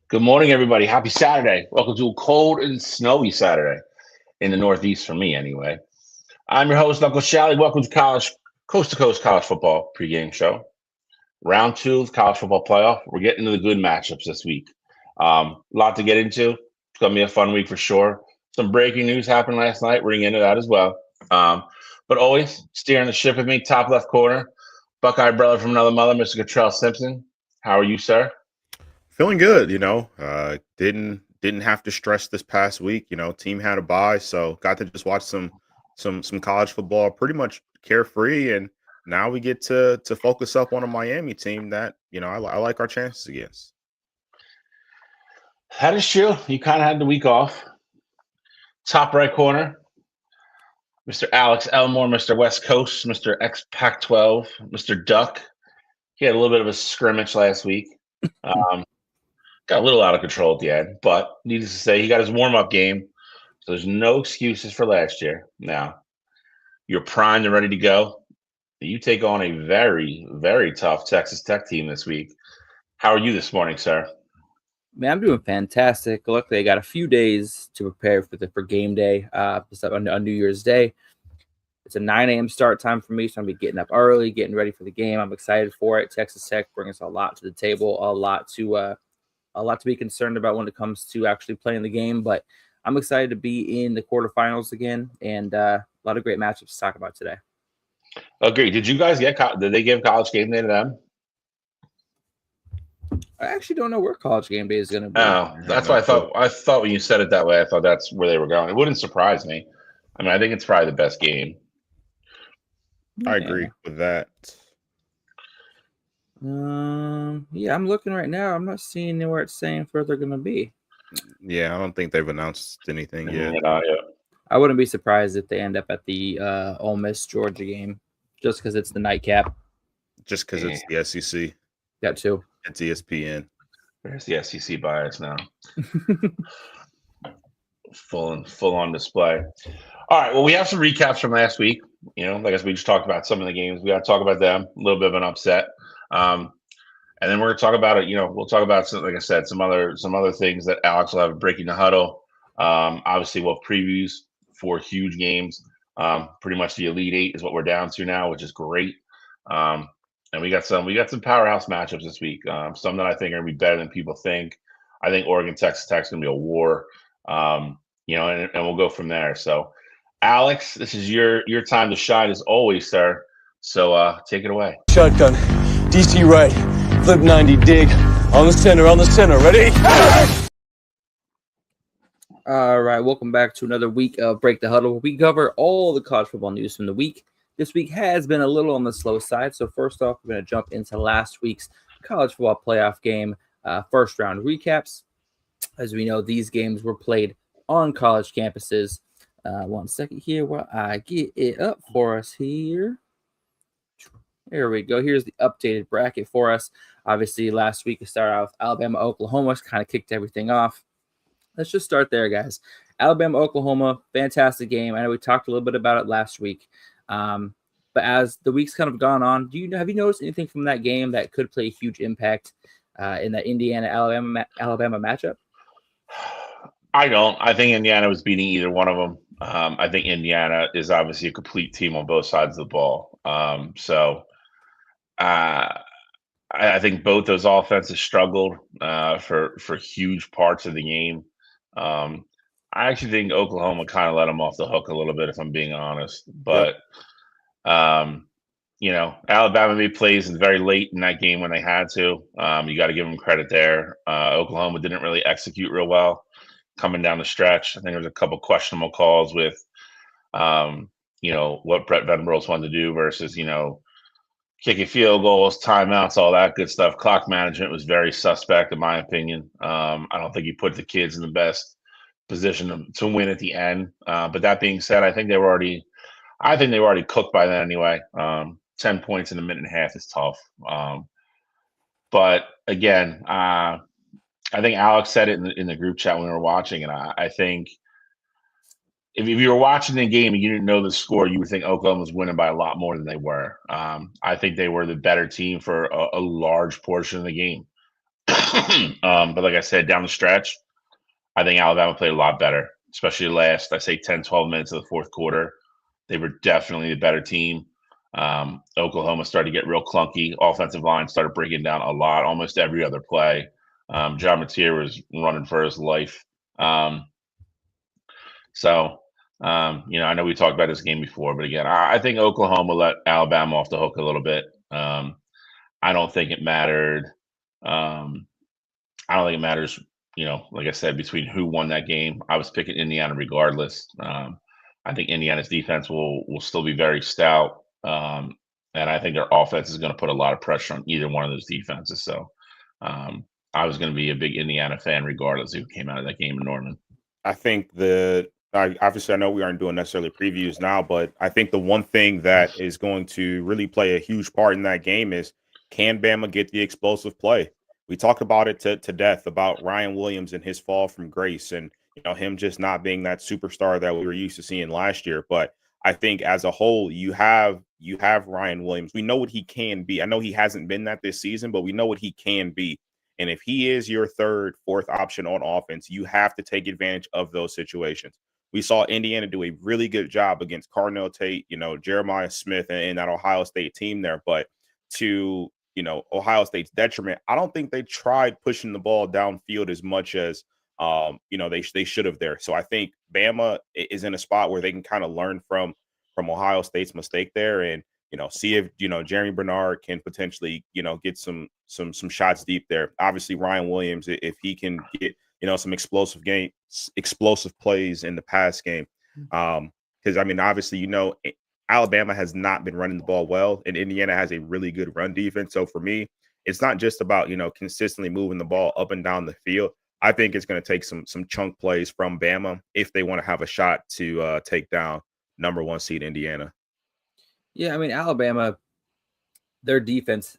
Good morning, everybody. Happy Saturday. Welcome to a cold and snowy Saturday in the Northeast for me, anyway. I'm your host, Uncle Shally. Welcome to coast college football pregame show. Round two of college football playoff. We're getting into the good matchups this week. A lot to get into. It's going to be a fun week for sure. Some breaking news happened last night. We're going to get into that as well. Um, but always steering the ship with me, top left corner, Buckeye brother from another mother, Mr. Cottrell Simpson. How are you, sir? Feeling good, didn't have to stress this past week. Team had a bye, so got to just watch some college football pretty much carefree. And now we get to focus up on a Miami team that I like our chances against. That is true. You kind of had the week off. Top right corner, Mr. Alex Elmore, Mr. West Coast, Mr. Ex Pac 12, Mr. Duck. He had a little bit of a scrimmage last week. Um, got a little out of control at the end, but needless to say, he got his warm up game. So there's no excuses for last year. Now, you're primed and ready to go. You take on a very, very tough Texas Tech team this week. How are you this morning, sir? Man, I'm doing fantastic. Luckily, I got a few days to prepare for game day. On New Year's Day, it's a 9 a.m. start time for me, so I'm gonna be getting up early, getting ready for the game. I'm excited for it. Texas Tech brings a lot to the table, a lot to be concerned about when it comes to actually playing the game. But I'm excited to be in the quarterfinals again, and a lot of great matchups to talk about today. Agree. Did you guys did they give college game day to them? I actually don't know where college game day is going to be. Oh, that's what I thought. I thought when you said it that way, I thought that's where they were going. It wouldn't surprise me. I mean, I think it's probably the best game. I agree with that. Yeah, I'm looking right now. I'm not seeing anywhere it's saying where they're going to be. Yeah, I don't think they've announced anything yet. I wouldn't be surprised if they end up at the Ole Miss Georgia game, just because it's the nightcap. Just because it's the SEC. That too. It's ESPN. There's the SEC bias now. full on display. All right. Well, we have some recaps from last week. Like as we just talked about some of the games, we got to talk about them. A little bit of an upset, and then we're going to talk about it. We'll talk about some, like I said, some other things that Alex will have breaking the huddle. Obviously, we'll have previews for huge games. Pretty much the Elite Eight is what we're down to now, which is great. And we got some powerhouse matchups this week. Some that I think are going to be better than people think. I think Oregon Texas Tech is going to be a war. And we'll go from there. So, Alex, this is your time to shine as always, sir. So take it away. Shotgun, DC right, flip 90, dig, on the center, ready? All right, welcome back to another week of Break the Huddle. We cover all the college football news from the week. This week has been a little on the slow side, so first off, we're going to jump into last week's college football playoff game, first round recaps. As we know, these games were played on college campuses. 1 second here while I get it up for us here. There we go. Here's the updated bracket for us. Obviously, last week we started out with Alabama, Oklahoma, kind of kicked everything off. Let's just start there, guys. Alabama, Oklahoma, fantastic game. I know we talked a little bit about it last week. But as the week's kind of gone on, have you noticed anything from that game that could play a huge impact in the Indiana-Alabama matchup? I don't. I think Indiana was beating either one of them. I think Indiana is obviously a complete team on both sides of the ball. I think both those offenses struggled for huge parts of the game. I actually think Oklahoma kind of let them off the hook a little bit, if I'm being honest. But, Alabama made plays very late in that game when they had to. You got to give them credit there. Oklahoma didn't really execute real well coming down the stretch. I think there was a couple questionable calls with, what Brett Venables wanted to do versus, kicking field goals, timeouts, all that good stuff. Clock management was very suspect, in my opinion. I don't think he put the kids in the best position to win at the end. But that being said, I think they were already cooked by then anyway. 10 points in a minute and a half is tough. But again, I think Alex said it in the group chat when we were watching, and I think if you were watching the game and you didn't know the score, you would think Oklahoma was winning by a lot more than they were. I think they were the better team for a large portion of the game. But like I said, down the stretch, I think Alabama played a lot better, especially last, I say 10, 12 minutes of the fourth quarter. They were definitely the better team. Oklahoma started to get real clunky. Offensive line started breaking down a lot, almost every other play. John Mateer was running for his life. So, I know we talked about this game before, but again, I think Oklahoma let Alabama off the hook a little bit. I don't think it mattered. Um, I don't think it matters, like I said, between who won that game. I was picking Indiana regardless. I think Indiana's defense will still be very stout. And I think their offense is going to put a lot of pressure on either one of those defenses. So I was going to be a big Indiana fan regardless of who came out of that game in Norman. I think obviously I know we aren't doing necessarily previews now, but I think the one thing that is going to really play a huge part in that game is, can Bama get the explosive play? We talked about it to death about Ryan Williams and his fall from grace, and him just not being that superstar that we were used to seeing last year. But I think as a whole, you have Ryan Williams. We know what he can be. I know he hasn't been that this season, but we know what he can be. And if he is your third, fourth option on offense, you have to take advantage of those situations. We saw Indiana do a really good job against Cardinal Tate, Jeremiah Smith and that Ohio State team there. But to, Ohio State's detriment, I don't think they tried pushing the ball downfield as much as, they should have there. So I think Bama is in a spot where they can kind of learn from Ohio State's mistake there, and see if Jeremy Bernard can potentially get some shots deep there. Obviously, Ryan Williams, if he can get some explosive plays in the pass game, because obviously Alabama has not been running the ball well, and Indiana has a really good run defense. So for me, it's not just about consistently moving the ball up and down the field. I think it's going to take some chunk plays from Bama if they want to have a shot to take down number 1 seed Indiana. Yeah, Alabama, their defense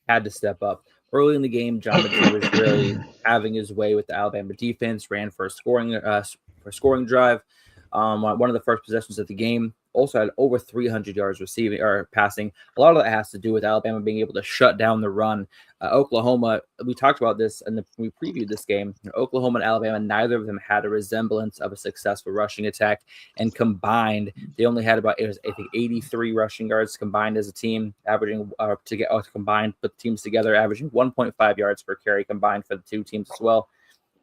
had to step up. Early in the game, John Mateer was really having his way with the Alabama defense, ran for a scoring drive. One of the first possessions of the game. Also had over 300 yards receiving or passing. A lot of that has to do with Alabama being able to shut down the run. Oklahoma, we talked about this and we previewed this game. Oklahoma and Alabama, neither of them had a resemblance of a successful rushing attack, and combined, they only had about 83 rushing yards combined as a team, averaging combined, put the teams together, averaging 1.5 yards per carry combined for the two teams as well.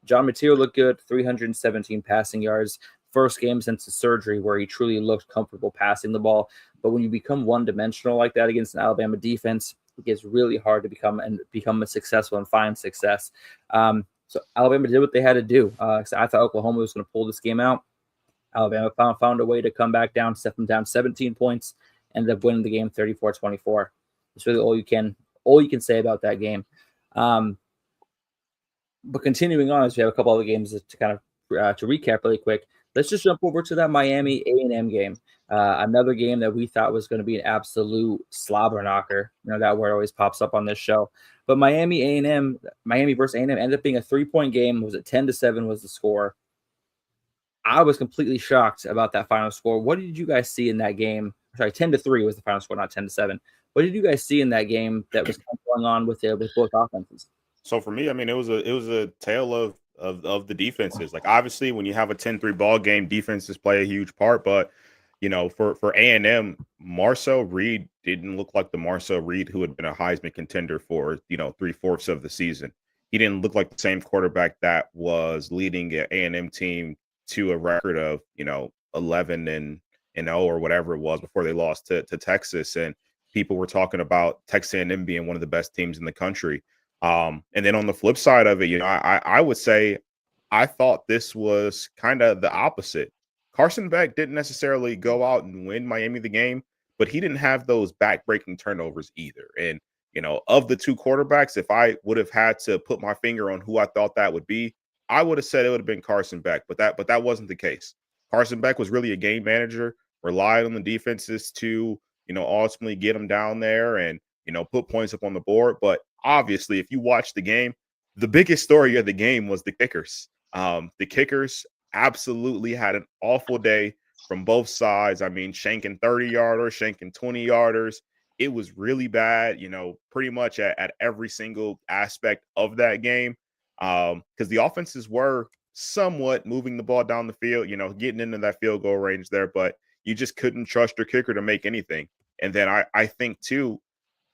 John Mateer looked good, 317 passing yards. First game since the surgery where he truly looked comfortable passing the ball. But when you become one-dimensional like that against an Alabama defense, it gets really hard to become a successful and find success. So Alabama did what they had to do. I thought Oklahoma was going to pull this game out. Alabama found a way to come back down, set them down 17 points, ended up winning the game 34-24. It's really all you can say about that game. But continuing on, as we have a couple other games to kind of to recap really quick. Let's just jump over to that Miami A&M game. Another game that we thought was going to be an absolute slobber knocker. That word always pops up on this show. But Miami versus A&M ended up being a 3-point game. Was it 10-7 was the score? I was completely shocked about that final score. What did you guys see in that game? Sorry, 10-3 was the final score, not 10-7. What did you guys see in that game that was going on with both offenses? So for me, it was a tale of the defenses. Like, obviously, when you have a 10-3 ball game, defenses play a huge part. But for A&M, Marcel Reed didn't look like the Marcel Reed who had been a Heisman contender for 3/4 of the season. He didn't look like the same quarterback that was leading an A&M team to a record of 11-0 or whatever it was before they lost to Texas. And people were talking about Texas A&M being one of the best teams in the country. And then on the flip side of it, I would say I thought this was kind of the opposite. Carson Beck didn't necessarily go out and win Miami the game, but he didn't have those back-breaking turnovers either. And, of the two quarterbacks, if I would have had to put my finger on who I thought that would be, I would have said it would have been Carson Beck, but that wasn't the case. Carson Beck was really a game manager, relied on the defenses to, ultimately get them down there and, put points up on the board. But obviously, if you watch the game, the biggest story of the game was the kickers. The kickers absolutely had an awful day from both sides. Shanking 30-yarders, shanking 20-yarders. it was really bad, pretty much at every single aspect of that game. Because the offenses were somewhat moving the ball down the field, getting into that field goal range there, but you just couldn't trust your kicker to make anything. And then I think, too,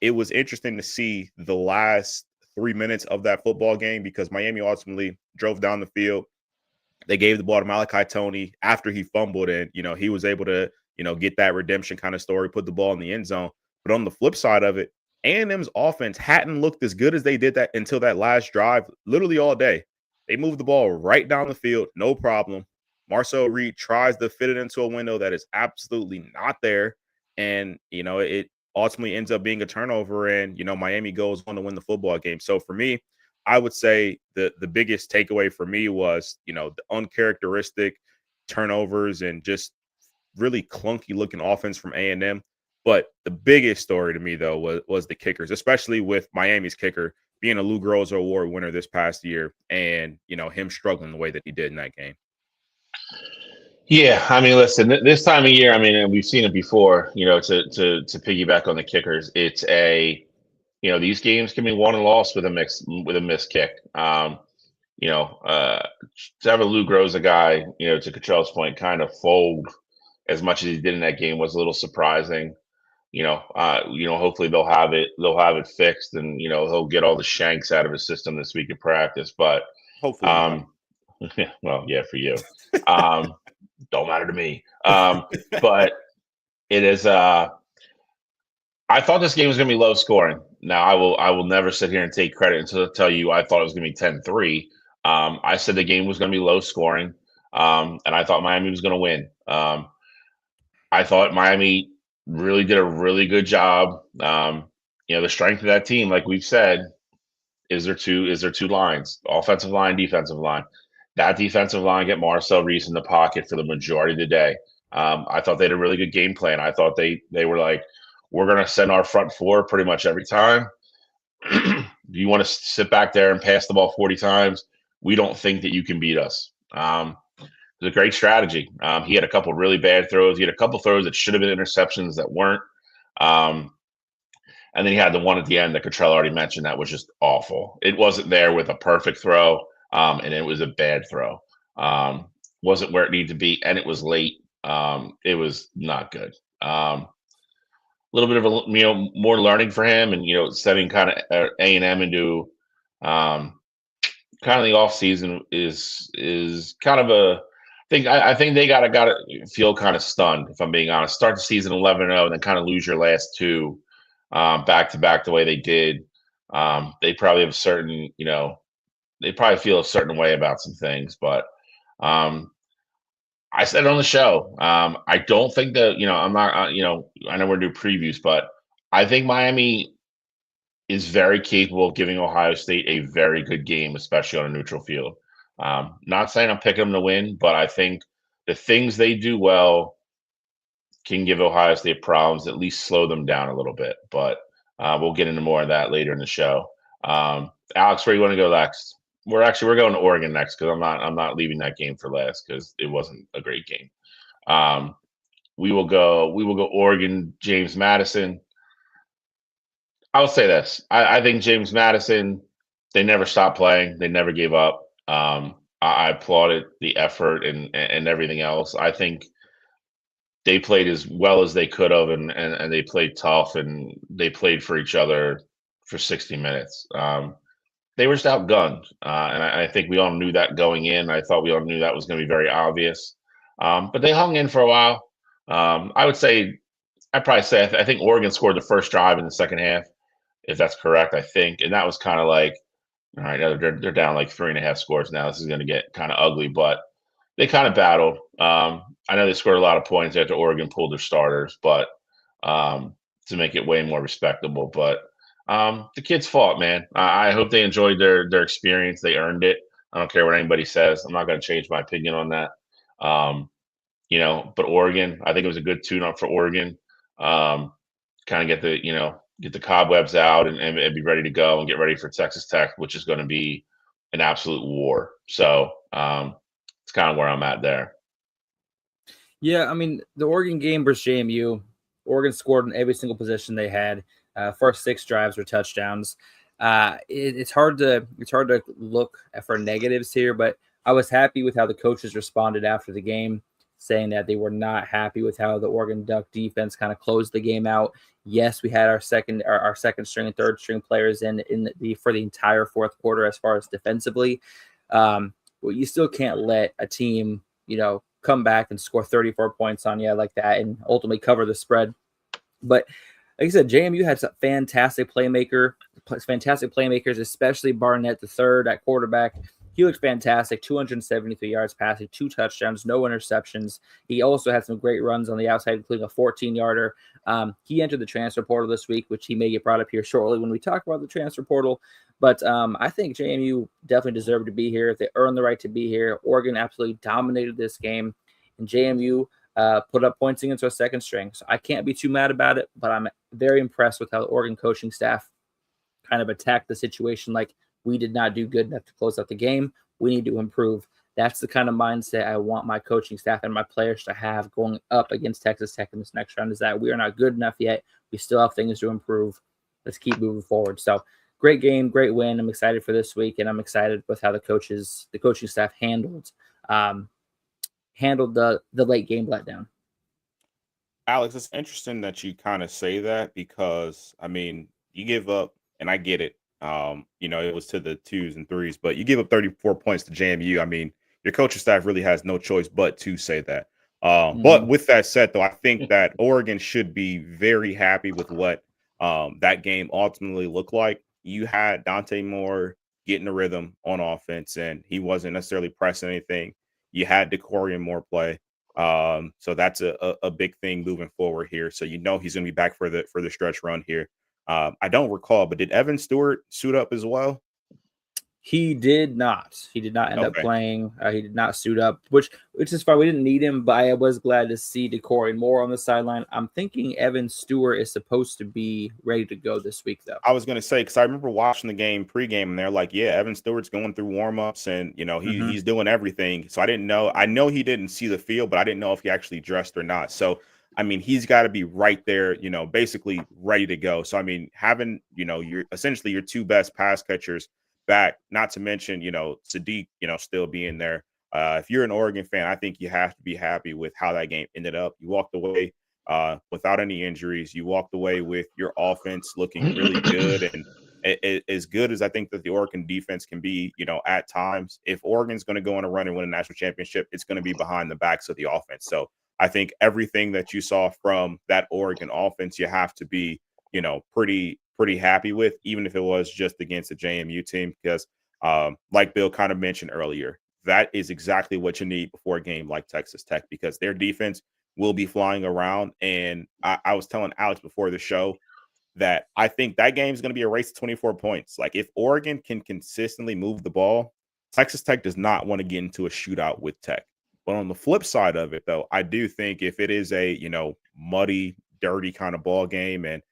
it was interesting to see the last 3 minutes of that football game because Miami ultimately drove down the field. They gave the ball to Malachi Toney after he fumbled, and he was able to get that redemption kind of story, put the ball in the end zone. But on the flip side of it, A&M's offense hadn't looked as good as they did that until that last drive, literally all day. They moved the ball right down the field, no problem. Marcel Reed tries to fit it into a window that is absolutely not there, and it ultimately ends up being a turnover, and Miami goes on to win the football game. So for me, I would say the biggest takeaway for me was, the uncharacteristic turnovers and just really clunky looking offense from A&M. But the biggest story to me, though, was the kickers, especially with Miami's kicker being a Lou Groza Award winner this past year and, him struggling the way that he did in that game. Yeah, I mean, listen, this time of year, I mean, and we've seen it before, to piggyback on the kickers, it's these games can be won and lost with a missed kick. To have a Lou Groza guy, to Cottrell's point, kind of fold as much as he did in that game was a little surprising. Hopefully they'll have it fixed, and he'll get all the shanks out of his system this week of practice. But hopefully, well, yeah, for you, don't matter to me. But it is. I thought this game was going to be low scoring. Now, I will never sit here and take credit until I tell you I thought it was going to be 10-3. I said the game was going to be low scoring, and I thought Miami was going to win. I thought Miami really did a really good job. The strength of that team, like we've said, is their two lines: offensive line, defensive line. That defensive line get Marcel Reese in the pocket for the majority of the day. I thought they had a really good game plan. I thought they were like, we're going to send our front four pretty much every time. Do you want to sit back there and pass the ball 40 times? We don't think that you can beat us. It was a great strategy. He had a couple really bad throws. He had a couple throws that should have been interceptions that weren't. And then he had the one at the end that Cottrell already mentioned that was just awful. It wasn't there with a perfect throw, and it was a bad throw. Wasn't where it needed to be, and it was late. It was not good. Little bit of a more learning for him, and setting kind of A&M into kind of the off season is kind of a thing. I think they gotta feel kind of stunned, if I'm being honest. Start the season 11-0 and then kind of lose your last two back to back the way they did. They probably have they probably feel a certain way about some things, but I said it on the show. I don't think that, I'm not, I know we're doing previews, but I think Miami is very capable of giving Ohio State a very good game, especially on a neutral field. Not saying I'm picking them to win, but I think the things they do well can give Ohio State problems, at least slow them down a little bit. But we'll get into more of that later in the show. Alex, where do you want to go next? We're going to Oregon next because I'm not leaving that game for last because it wasn't a great game. We will go Oregon, James Madison. I will say this. I think James Madison, they never stopped playing. They never gave up. I applauded the effort and everything else. I think they played as well as they could have, and they played tough, and they played for each other for 60 minutes. They were just outgunned, and I think we all knew that going in. I thought we all knew that was going to be very obvious, but they hung in for a while. I'd probably say I think Oregon scored the first drive in the second half, if that's correct. I think, and that was kind of like, all right, they're down like 3.5 scores now. This is going to get kind of ugly, but they kind of battled. I know they scored a lot of points after Oregon pulled their starters, but to make it way more respectable, but. The kids fought, man. I hope they enjoyed their experience. They earned it. I don't care what anybody says. I'm not going to change my opinion on that. But Oregon, I think it was a good tune-up for Oregon. Kind of get the cobwebs out and be ready to go and get ready for Texas Tech, which is going to be an absolute war. So it's kind of where I'm at there. Yeah, I mean, the Oregon game versus JMU, Oregon scored in every single position they had. First 6 drives were touchdowns. It's hard to look for negatives here, but I was happy with how the coaches responded after the game, saying that they were not happy with how the Oregon Duck defense kind of closed the game out. Yes, we had our second string and third string players for the entire fourth quarter as far as defensively. But you still can't let a team, come back and score 34 points on you like that and ultimately cover the spread. But like I said, JMU had some fantastic playmakers, especially Barnett the third at quarterback. He looked fantastic, 273 yards passing, 2 touchdowns, no interceptions. He also had some great runs on the outside, including a 14-yarder. He entered the transfer portal this week, which he may get brought up here shortly when we talk about the transfer portal. But I think JMU definitely deserved to be here. They earned the right to be here. Oregon absolutely dominated this game, and JMU put up points against our second string. So I can't be too mad about it, but I'm very impressed with how the Oregon coaching staff kind of attacked the situation like we did not do good enough to close out the game. We need to improve. That's the kind of mindset I want my coaching staff and my players to have going up against Texas Tech in this next round, is that we are not good enough yet. We still have things to improve. Let's keep moving forward. So great game, great win. I'm excited for this week, and I'm excited with how the coaching staff handled the late game letdown. Alex, it's interesting that you kind of say that because, you give up, and I get it. It was to the 2s and 3s, but you give up 34 points to JMU. Your coaching staff really has no choice but to say that. But with that said, though, I think that Oregon should be very happy with what that game ultimately looked like. You had Dante Moore getting a rhythm on offense, and he wasn't necessarily pressing anything. You had DeCorian Moore play. So that's a big thing moving forward here. So he's going to be back for the stretch run here. I don't recall, but did Evan Stewart suit up as well? He did not. He did not end up playing. He did not suit up, which is fine. We didn't need him, but I was glad to see DeCorian Moore on the sideline. I'm thinking Evan Stewart is supposed to be ready to go this week, though. I was going to say, because I remember watching the game pregame, and they're like, yeah, Evan Stewart's going through warm-ups, and, he's doing everything. So I didn't know. I know he didn't see the field, but I didn't know if he actually dressed or not. So, he's got to be right there, basically ready to go. So, having, your 2 best pass catchers back, not to mention, Sadiq, still being there. If you're an Oregon fan, I think you have to be happy with how that game ended up. You walked away without any injuries. You walked away with your offense looking really good, and as good as I think that the Oregon defense can be, at times. If Oregon's going to go on a run and win a national championship, it's going to be behind the backs of the offense. So I think everything that you saw from that Oregon offense, you have to be, pretty happy with, even if it was just against the JMU team, because like Bill kind of mentioned earlier, that is exactly what you need before a game like Texas Tech, because their defense will be flying around. And I was telling Alex before the show that I think that game is going to be a race to 24 points. Like, if Oregon can consistently move the ball, Texas Tech does not want to get into a shootout with Tech. But on the flip side of it, though, I do think if it is a, muddy, dirty kind of ball game and,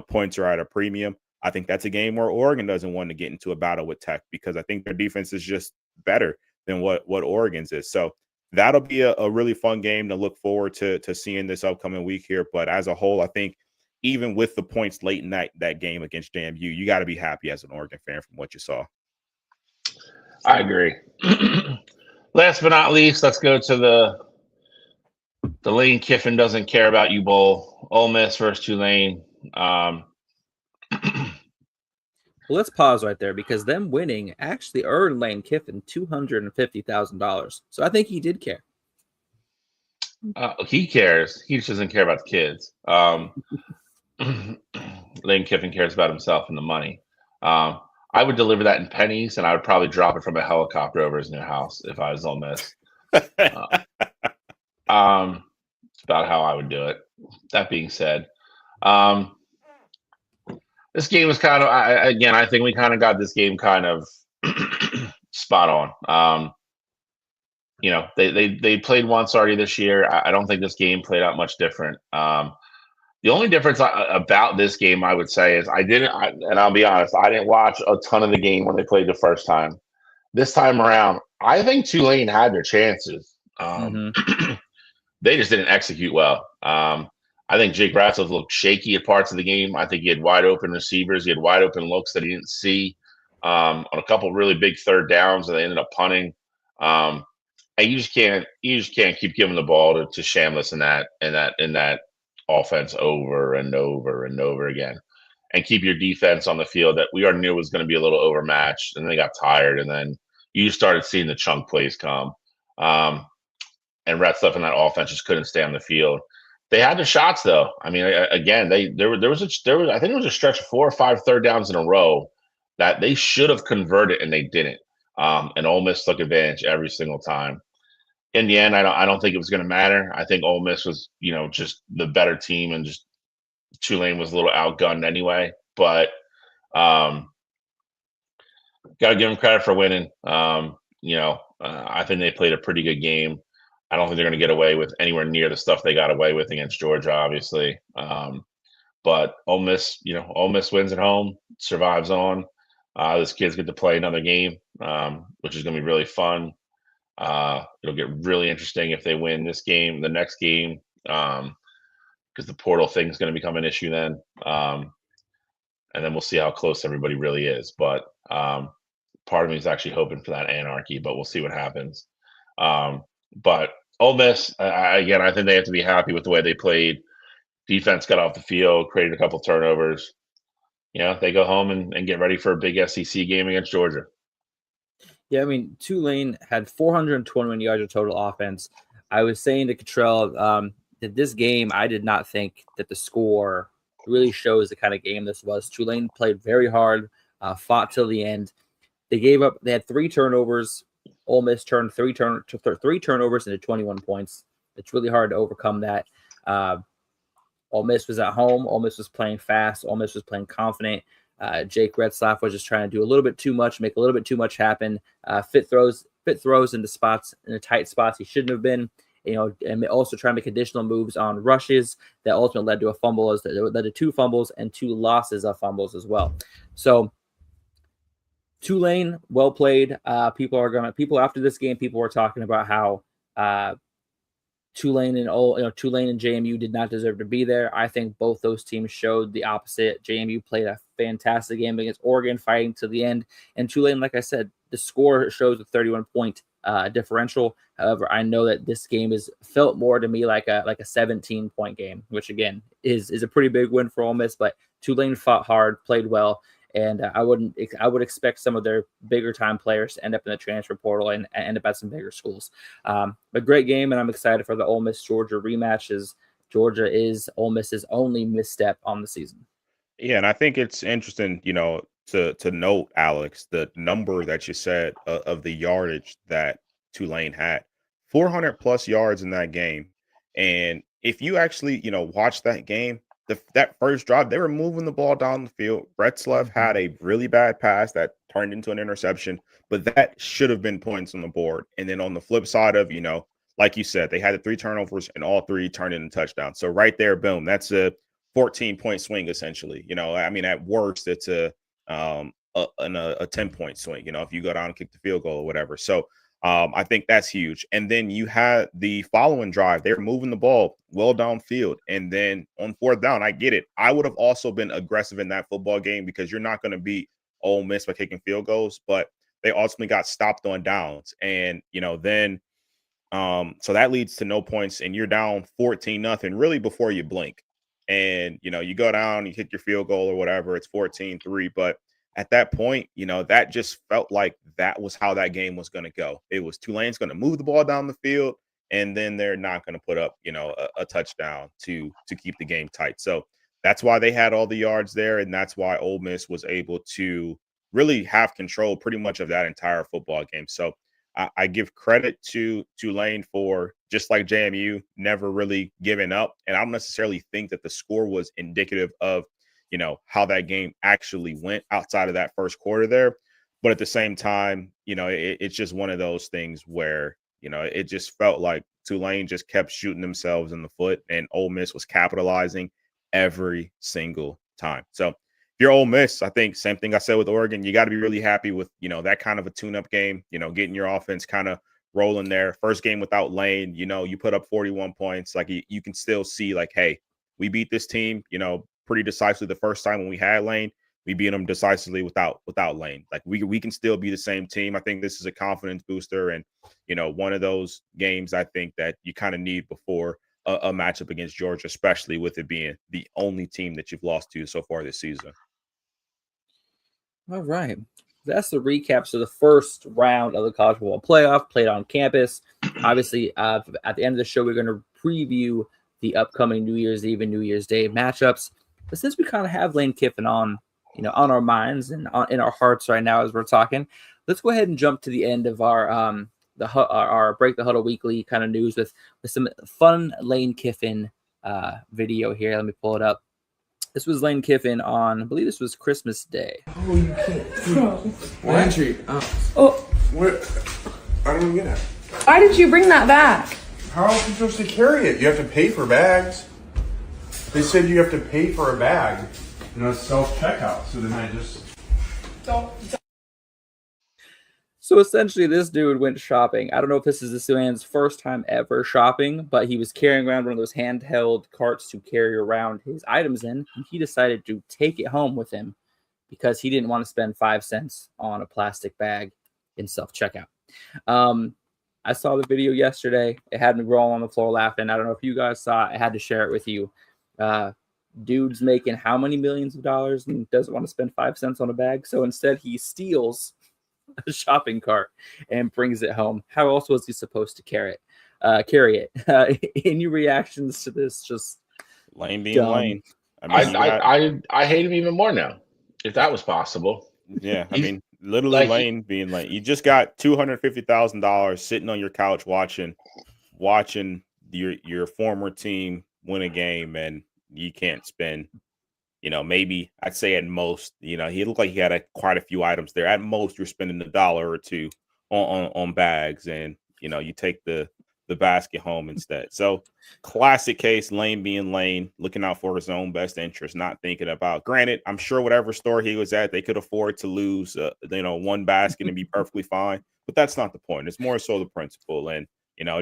points are at a premium, I think that's a game where Oregon doesn't want to get into a battle with Tech, because I think their defense is just better than what Oregon's is. So that'll be a really fun game to look forward to seeing this upcoming week here. But as a whole, I think even with the points late in that game against JMU, you got to be happy as an Oregon fan from what you saw. I agree. Last but not least, let's go to the Lane Kiffin doesn't care about you bowl. Ole Miss versus Tulane. Well, let's pause right there, because them winning actually earned Lane Kiffin $250,000. So I think he did care. He cares. He just doesn't care about the kids. Lane Kiffin cares about himself and the money. I would deliver that in pennies, and I would probably drop it from a helicopter over his new house if I was Ole Miss. It's about how I would do it. That being said, this game was kind of, I think we kind of got this game kind of spot on. They played once already this year. I don't think this game played out much different. The only difference about this game, I would say, is and I'll be honest, I didn't watch a ton of the game when they played the first time. This time around, I think Tulane had their chances. They just didn't execute well. I think Jake Ratliff looked shaky at parts of the game. I think he had wide open receivers. He had wide open looks that he didn't see on a couple really big third downs, and they ended up punting. And you just can't keep giving the ball to Shamlis in that offense over and over and over again, and keep your defense on the field that we already knew was going to be a little overmatched. And they got tired, and then you started seeing the chunk plays come. And Ratliff and that offense just couldn't stay on the field. They had the shots though. I mean, again, there was I think it was a stretch of 4 or 5 third downs in a row that they should have converted and they didn't. And Ole Miss took advantage every single time. In the end, I don't think it was going to matter. I think Ole Miss was, just the better team, and just Tulane was a little outgunned anyway. But got to give them credit for winning. I think they played a pretty good game. I don't think they're going to get away with anywhere near the stuff they got away with against Georgia, obviously. But Ole Miss wins at home, survives on. Those kids get to play another game, which is going to be really fun. It'll get really interesting if they win this game, the next game, because the portal thing is going to become an issue then. And then we'll see how close everybody really is. But part of me is actually hoping for that anarchy, but we'll see what happens. But Ole Miss, again, I think they have to be happy with the way they played. Defense got off the field, created a couple turnovers. They go home and get ready for a big SEC game against Georgia. Yeah, I mean, Tulane had 421 yards of total offense. I was saying to Cottrell that this game, I did not think that the score really shows the kind of game this was. Tulane played very hard, fought till the end. They had 3 turnovers. Ole Miss turned 3 turnovers into 21 points. It's really hard to overcome that. Ole Miss was at home. Ole Miss was playing fast. Ole Miss was playing confident. Jake Retzlaff was just trying to do a little bit too much, make a little bit too much happen. Fit throws into the tight spots he shouldn't have been. And also trying to make additional moves on rushes that ultimately led to a fumble, that led to 2 fumbles and 2 losses of fumbles as well. So Tulane, well played. People after this game, people were talking about how Tulane and JMU did not deserve to be there. I think both those teams showed the opposite. JMU played a fantastic game against Oregon, fighting to the end. And Tulane, like I said, the score shows a 31-point differential. However, I know that this game felt more to me like a 17-point game, which again is a pretty big win for Ole Miss. But Tulane fought hard, played well. And I would expect some of their bigger time players to end up in the transfer portal and end up at some bigger schools. A great game, and I'm excited for the Ole Miss Georgia rematch, as Georgia is Ole Miss's only misstep on the season. Yeah, and I think it's interesting, to note, Alex, the number that you said of the yardage that Tulane had, 400 plus yards in that game. And if you actually, watch that game, that first drive, they were moving the ball down the field. Retzlaff had a really bad pass that turned into an interception, but that should have been points on the board. And then on the flip side of, like you said, they had the 3 turnovers and all 3 turned into touchdowns. So right there, boom, that's a 14-point swing essentially. At worst, it's a 10-point swing. If you go down and kick the field goal or whatever. So I think that's huge. And then you had the following drive. They're moving the ball well downfield. And then on 4th down, I get it. I would have also been aggressive in that football game because you're not going to beat Ole Miss by kicking field goals. But they ultimately got stopped on downs. And, then so that leads to no points. And you're down 14-0 really before you blink. And, you go down, you kick your field goal or whatever. It's 14-3. But at that point, that just felt like that was how that game was going to go. It was Tulane's going to move the ball down the field, and then they're not going to put up, a touchdown to keep the game tight. So that's why they had all the yards there, and that's why Ole Miss was able to really have control pretty much of that entire football game. So I give credit to Tulane for, just like JMU, never really giving up. And I don't necessarily think that the score was indicative of how that game actually went outside of that first quarter there. But at the same time, it's just one of those things where, it just felt like Tulane just kept shooting themselves in the foot, and Ole Miss was capitalizing every single time. So if you're Ole Miss, I think same thing I said with Oregon, you got to be really happy with, that kind of a tune-up game, getting your offense kind of rolling there. First game without Lane, you put up 41 points. Like you can still see like, hey, we beat this team, pretty decisively the first time when we had Lane. We beat them decisively without Lane. Like we can still be the same team. I think this is a confidence booster, and one of those games I think that you kind of need before a matchup against Georgia, especially with it being the only team that you've lost to so far this season. All right. That's the recaps of the first round of the college football playoff played on campus. Obviously, at the end of the show, we're going to preview the upcoming New Year's Eve and New Year's Day matchups. But since we kind of have Lane Kiffin on our minds and in our hearts right now as we're talking, let's go ahead and jump to the end of our Break the Huddle weekly kind of news with some fun Lane Kiffin video here. Let me pull it up. This was Lane Kiffin on, I believe this was Christmas Day. Oh, you can't. Landry. What? I don't even get it. Why did you bring that back? How else are you supposed to carry it? You have to pay for bags. They said you have to pay for a bag. It's self-checkout. So then I just... Don't. So essentially, this dude went shopping. I don't know if this is this man's first time ever shopping, but he was carrying around one of those handheld carts to carry around his items in, and he decided to take it home with him because he didn't want to spend 5 cents on a plastic bag in self-checkout. I saw the video yesterday. It had me rolling on the floor laughing. I don't know if you guys saw it. I had to share it with you. Dude's making how many millions of dollars and doesn't want to spend 5 cents on a bag, so instead he steals a shopping cart and brings it home. How else was he supposed to carry it? Any reactions to this? Just Lane being dumb. Lane. I hate him even more now. If that was possible. Yeah, I mean, literally Lane being Lane. You just got $250,000 sitting on your couch watching your former team win a game, and you can't spend. Maybe I'd say at most, he looked like he had quite a few items there. At most, you're spending $1 or $2 on bags, and you take the basket home instead. So, classic case, Lane being Lane, looking out for his own best interest, not thinking about. Granted, I'm sure whatever store he was at, they could afford to lose, one basket and be perfectly fine. But that's not the point. It's more so the principle, and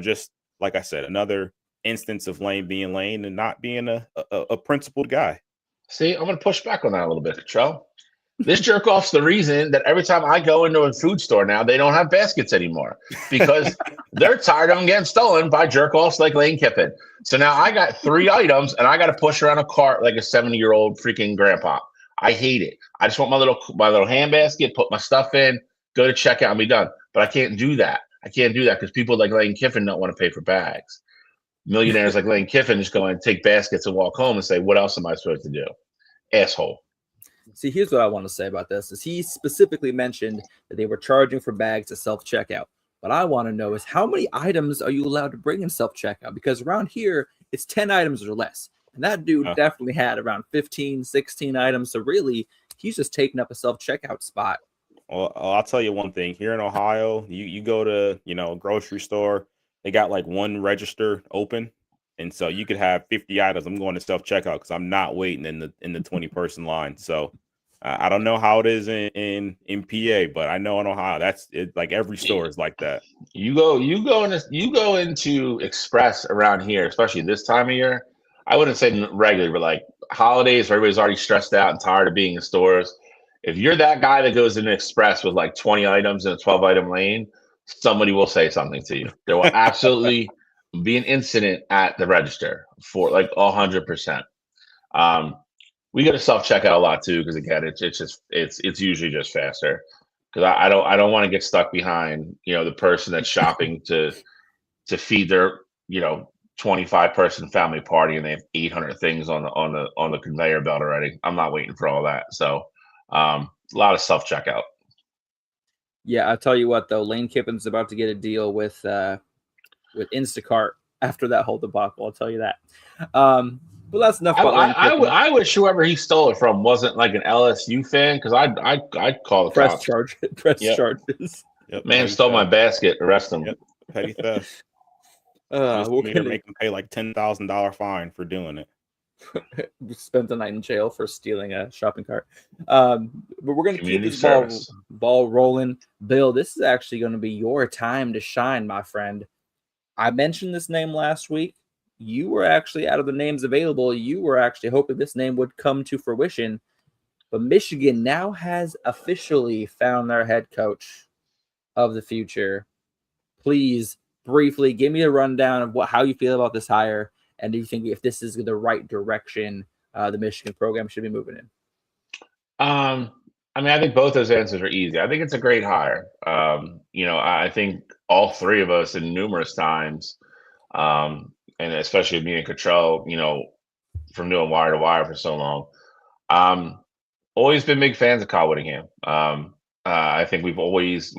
just like I said, another instance of Lane being Lane and not being a principled guy. See, I'm going to push back on that a little bit, Cottrell. This jerk off's the reason that every time I go into a food store now, they don't have baskets anymore because they're tired of them getting stolen by jerk offs like Lane Kiffin. So now I got 3 items and I got to push around a cart like a 70-year-old freaking grandpa. I hate it. I just want my little hand basket, put my stuff in, go to checkout and be done. But I can't do that. Because people like Lane Kiffin don't want to pay for bags. Millionaires like Lane Kiffin just go and take baskets and walk home and say, what else am I supposed to do? Asshole. See, here's what I want to say about this. Is he specifically mentioned that they were charging for bags at self-checkout. What I want to know is how many items are you allowed to bring in self-checkout? Because around here, it's 10 items or less. And that dude definitely had around 15, 16 items. So really, he's just taking up a self-checkout spot. Well, I'll tell you one thing. Here in Ohio, you go to, a grocery store, they got like one register open. And so you could have 50 items. I'm going to self-checkout because I'm not waiting in the 20-person line. So I don't know how it is in PA, but I know in Ohio, that's it. Like every store is like that. You go into Express around here, especially this time of year. I wouldn't say regular, but like holidays where everybody's already stressed out and tired of being in stores. If you're that guy that goes into Express with like 20 items in a 12-item lane, somebody will say something to you. There will absolutely be an incident at the register for like 100%. We go to self-checkout a lot too, because again, it's usually just faster. Because I don't want to get stuck behind, the person that's shopping to feed their, 25-person family party and they have 800 things on the conveyor belt already. I'm not waiting for all that. So a lot of self-checkout. Yeah, I'll tell you what though, Lane Kiffin's about to get a deal with Instacart after that whole debacle. I'll tell you that. But that's enough about Lane Kiffin. I wish whoever he stole it from wasn't like an LSU fan, because I'd call the press cops. Charges. Yep, Man stole my basket. Arrest him. Yep. Petty theft. We'll make him pay like $10,000 fine for doing it. Spent the night in jail for stealing a shopping cart. But we're going to keep this ball rolling. Bill, this is actually going to be your time to shine, my friend. I mentioned this name last week. you were actually, out of the names available, you were actually hoping this name would come to fruition. But Michigan now has officially found their head coach of the future. Please, briefly, give me a rundown of how you feel about this hire, and do you think if this is the right direction the Michigan program should be moving in? I mean, I think both those answers are easy. I think it's a great hire. I think all three of us in numerous times, and especially me and Cottrell, from doing wire to wire for so long, always been big fans of Kyle Whittingham. I think we've always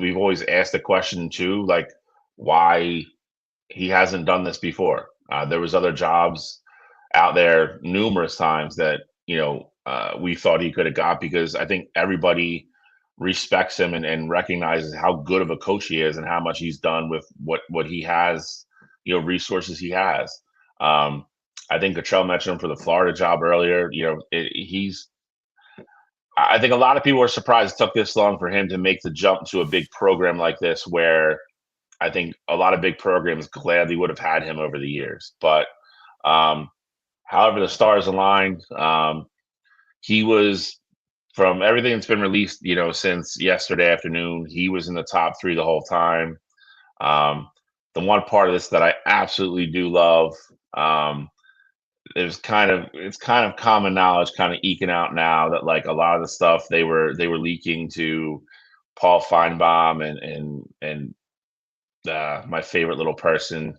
asked the question too, like why he hasn't done this before. There was other jobs out there numerous times that we thought he could have got, because I think everybody respects him and recognizes how good of a coach he is and how much he's done with what he has, resources he has. I think Cottrell mentioned him for the Florida job earlier. I think a lot of people were surprised it took this long for him to make the jump to a big program like this, where I think a lot of big programs gladly would have had him over the years. But however, the stars aligned. He was, from everything that's been released, since yesterday afternoon, he was in the top three the whole time. The one part of this that I absolutely do love, it's kind of common knowledge, kind of eking out now, that like a lot of the stuff they were leaking to Paul Feinbaum and my favorite little person,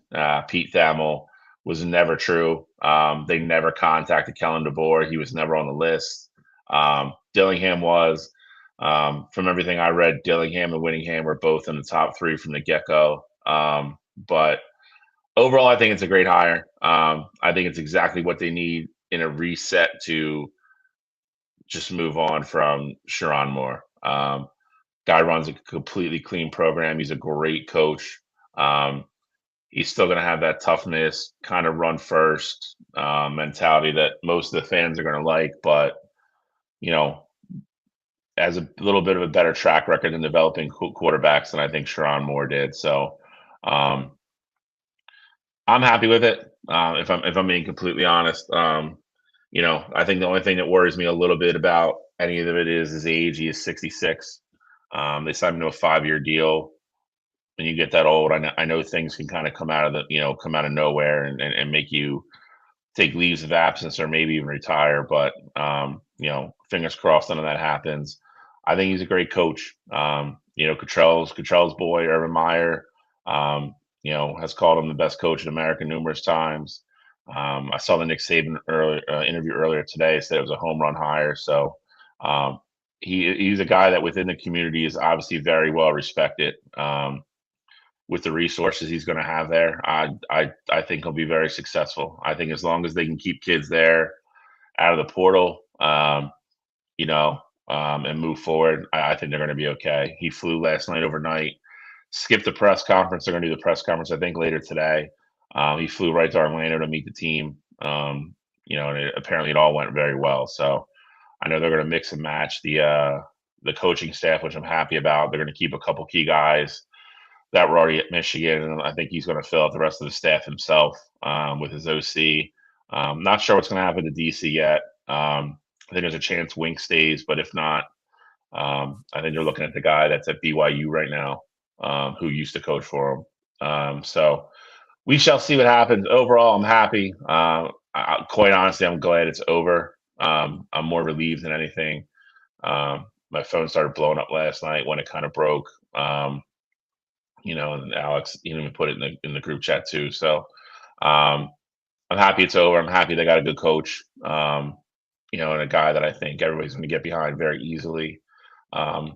Pete Thamel, was never true. They never contacted Kellen DeBoer. He was never on the list. Dillingham was. From everything I read, Dillingham and Whittingham were both in the top three from the get-go. But overall, I think it's a great hire. I think it's exactly what they need in a reset to just move on from Sharon Moore. Guy runs a completely clean program. He's a great coach. He's still going to have that toughness, kind of run first mentality that most of the fans are going to like, but has a little bit of a better track record in developing quarterbacks than I think Sharon Moore did. So I'm happy with it. If I'm being completely honest, I think the only thing that worries me a little bit about any of it is his age. He is 66. They signed him to a 5-year deal. When you get that old, I know things can kind of come out of nowhere and make you take leaves of absence or maybe even retire. But fingers crossed none of that happens. I think he's a great coach. Cottrell's boy, Urban Meyer, has called him the best coach in America numerous times. I saw the Nick Saban interview earlier today, said it was a home run hire. So he's a guy that within the community is obviously very well respected. With the resources he's going to have there, I think he'll be very successful. I think as long as they can keep kids there out of the portal, and move forward, I think they're going to be okay. He flew last night overnight, skipped the press conference. They're going to do the press conference, I think, later today. He flew right to Orlando to meet the team. And apparently it all went very well. So I know they're going to mix and match the coaching staff, which I'm happy about. They're going to keep a couple key guys that were already at Michigan, and I think he's going to fill out the rest of the staff himself with his OC. Not sure what's going to happen to DC yet. I think there's a chance Wink stays, but if not, I think they're looking at the guy that's at BYU right now, who used to coach for him. So we shall see what happens. Overall, I'm happy. Quite honestly, I'm glad it's over. I'm more relieved than anything. My phone started blowing up last night when it kind of broke. And Alex even put it in the group chat too. So I'm happy it's over. I'm happy they got a good coach, and a guy that I think everybody's going to get behind very easily. Now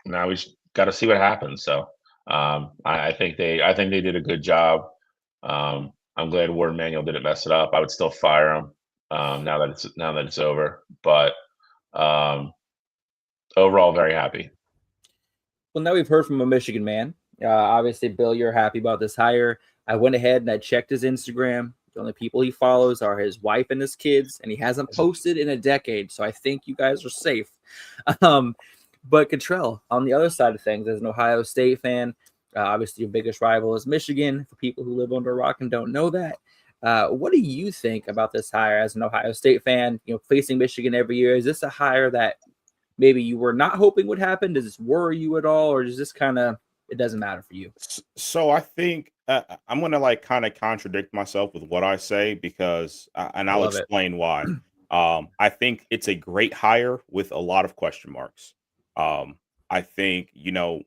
we just got to see what happens. So I think they did a good job. I'm glad Warren Manuel didn't mess it up. I would still fire him now that it's over. But overall, very happy. Well, now we've heard from a Michigan man. Obviously, Bill, you're happy about this hire. I went ahead and I checked his Instagram. The only people he follows are his wife and his kids, and he hasn't posted in a decade. So I think you guys are safe. But Cottrell, on the other side of things, as an Ohio State fan, obviously your biggest rival is Michigan. For people who live under a rock and don't know that, What do you think about this hire as an Ohio State fan? Facing Michigan every year, is this a hire that maybe you were not hoping would happen? Does this worry you at all, or is this kind of it doesn't matter for you? So I think I'm going to like kind of contradict myself with what I say because, and I I'll love it. explain why. I think it's a great hire with a lot of question marks. I think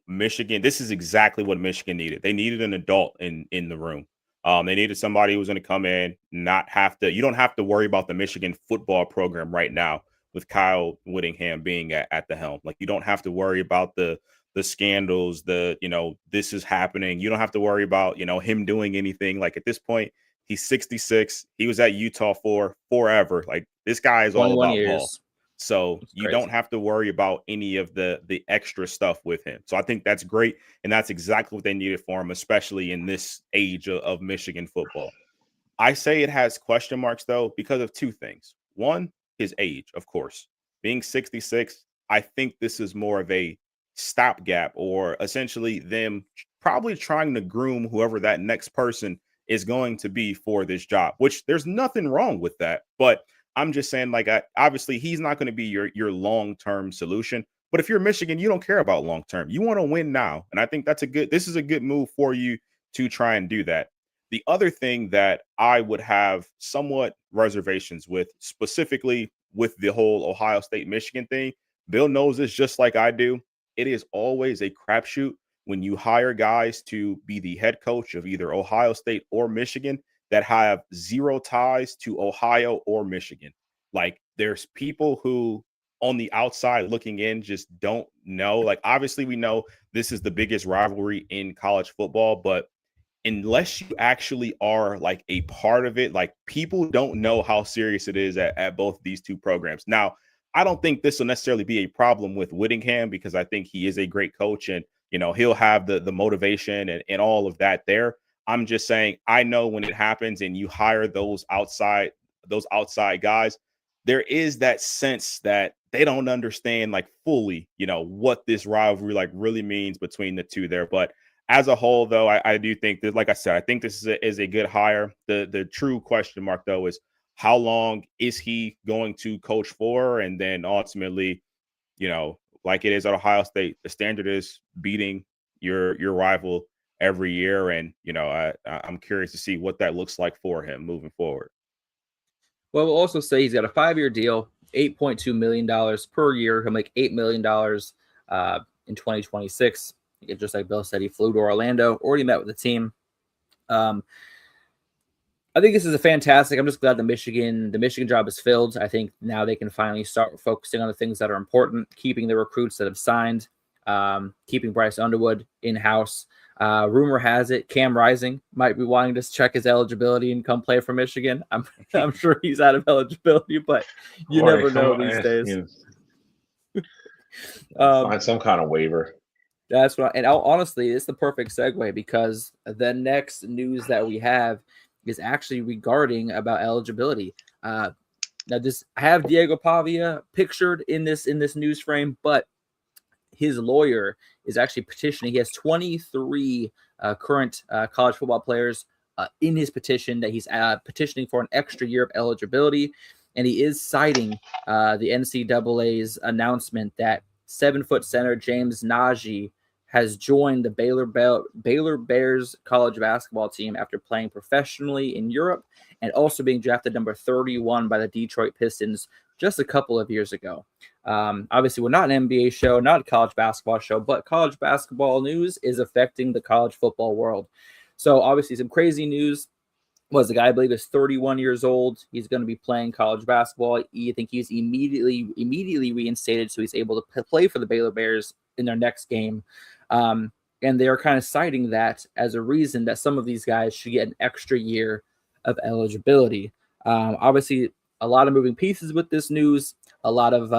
Michigan. This is exactly what Michigan needed. They needed an adult in the room. They needed somebody who was going to come in, not have to. You don't have to worry about the Michigan football program right now with Kyle Whittingham being at the helm. Like you don't have to worry about the scandals, this is happening. You don't have to worry about, him doing anything. Like at this point, he's 66. He was at Utah for forever. Like this guy is all 21 about ball. years. So It's you crazy. don't have to worry about any of the extra stuff with him. So I think that's great. And that's exactly what they needed for him, especially in this age of Michigan football. I say it has question marks though because of two things. One, his age, of course. Being 66, I think this is more of a stopgap or essentially them probably trying to groom whoever that next person is going to be for this job, which there's nothing wrong with that. But I'm just saying, like, obviously, he's not going to be your long-term solution. But if you're Michigan, you don't care about long-term. You want to win now. And I think this is a good move for you to try and do that. The other thing that I would have somewhat reservations with, specifically with the whole Ohio State Michigan thing, Bill knows this just like I do. It is always a crapshoot when you hire guys to be the head coach of either Ohio State or Michigan that have zero ties to Ohio or Michigan. Like there's people who on the outside looking in just don't know. Like obviously we know this is the biggest rivalry in college football, but unless you actually are like a part of it, like people don't know how serious it is at both these two programs. Now, I don't think this will necessarily be a problem with Whittingham because I think he is a great coach and he'll have the motivation and all of that there. I'm just saying I know when it happens and you hire those outside guys, there is that sense that they don't understand like fully, what this rivalry like really means between the two there. But as a whole, though, I do think that, like I said, I think this is a good hire. The true question mark, though, is how long is he going to coach for? And then ultimately, like it is at Ohio State, the standard is beating your rival every year. And, I'm curious to see what that looks like for him moving forward. Well, we'll also say he's got a 5-year deal, $8.2 million per year. He'll make $8 million in 2026. Just like Bill said, he flew to Orlando, already met with the team. I think this is a fantastic. I'm just glad the Michigan job is filled. I think now they can finally start focusing on the things that are important, keeping the recruits that have signed, keeping Bryce Underwood in-house. Rumor has it Cam Rising might be wanting to check his eligibility and come play for Michigan. I'm sure he's out of eligibility, but you never know these days. Find some kind of waiver. That's right. And honestly, it's the perfect segue because the next news that we have is actually regarding about eligibility. Now, I have Diego Pavia pictured in this news frame, but his lawyer is actually petitioning. He has 23 current college football players in his petition that he's petitioning for an extra year of eligibility, and he is citing the NCAA's announcement that 7-foot center James Najee has joined the Baylor Bears college basketball team after playing professionally in Europe and also being drafted number 31 by the Detroit Pistons just a couple of years ago. Obviously, we're not an NBA show, not a college basketball show, but college basketball news is affecting the college football world. So obviously some crazy news was the guy, I believe, is 31 years old. He's going to be playing college basketball. I think he's immediately reinstated, so he's able to play for the Baylor Bears in their next game. And they are kind of citing that as a reason that some of these guys should get an extra year of eligibility. Obviously, a lot of moving pieces with this news, a lot of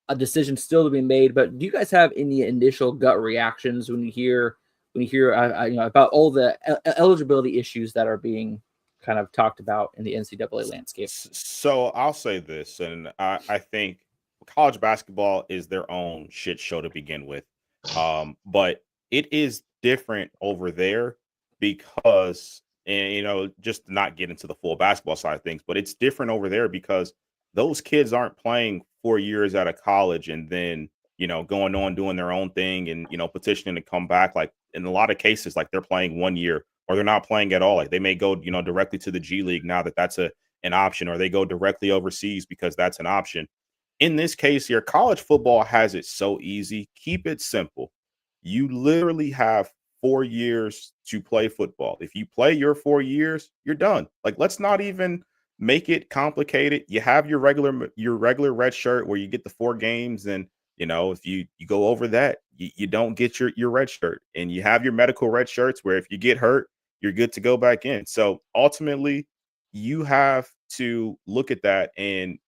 a decision still to be made. But do you guys have any initial gut reactions when you hear about all the eligibility issues that are being kind of talked about in the NCAA landscape? So I'll say this, and I think college basketball is their own shit show to begin with. But it is different over there because And just not get into the full basketball side of things, but it's different over there because those kids aren't playing 4 years out of college and then going on doing their own thing and petitioning to come back. Like in a lot of cases, like they're playing 1 year or they're not playing at all. Like they may go directly to the G League now that that's an option, or they go directly overseas because that's an option. In this case here, college football has it so easy. Keep it simple. You literally have 4 years to play football. If you play your 4 years, you're done. Like, let's not even make it complicated. You have your regular red shirt where you get the 4 games, and if you go over that, you don't get your red shirt. And you have your medical red shirts where if you get hurt, you're good to go back in. So ultimately, you have to look at that and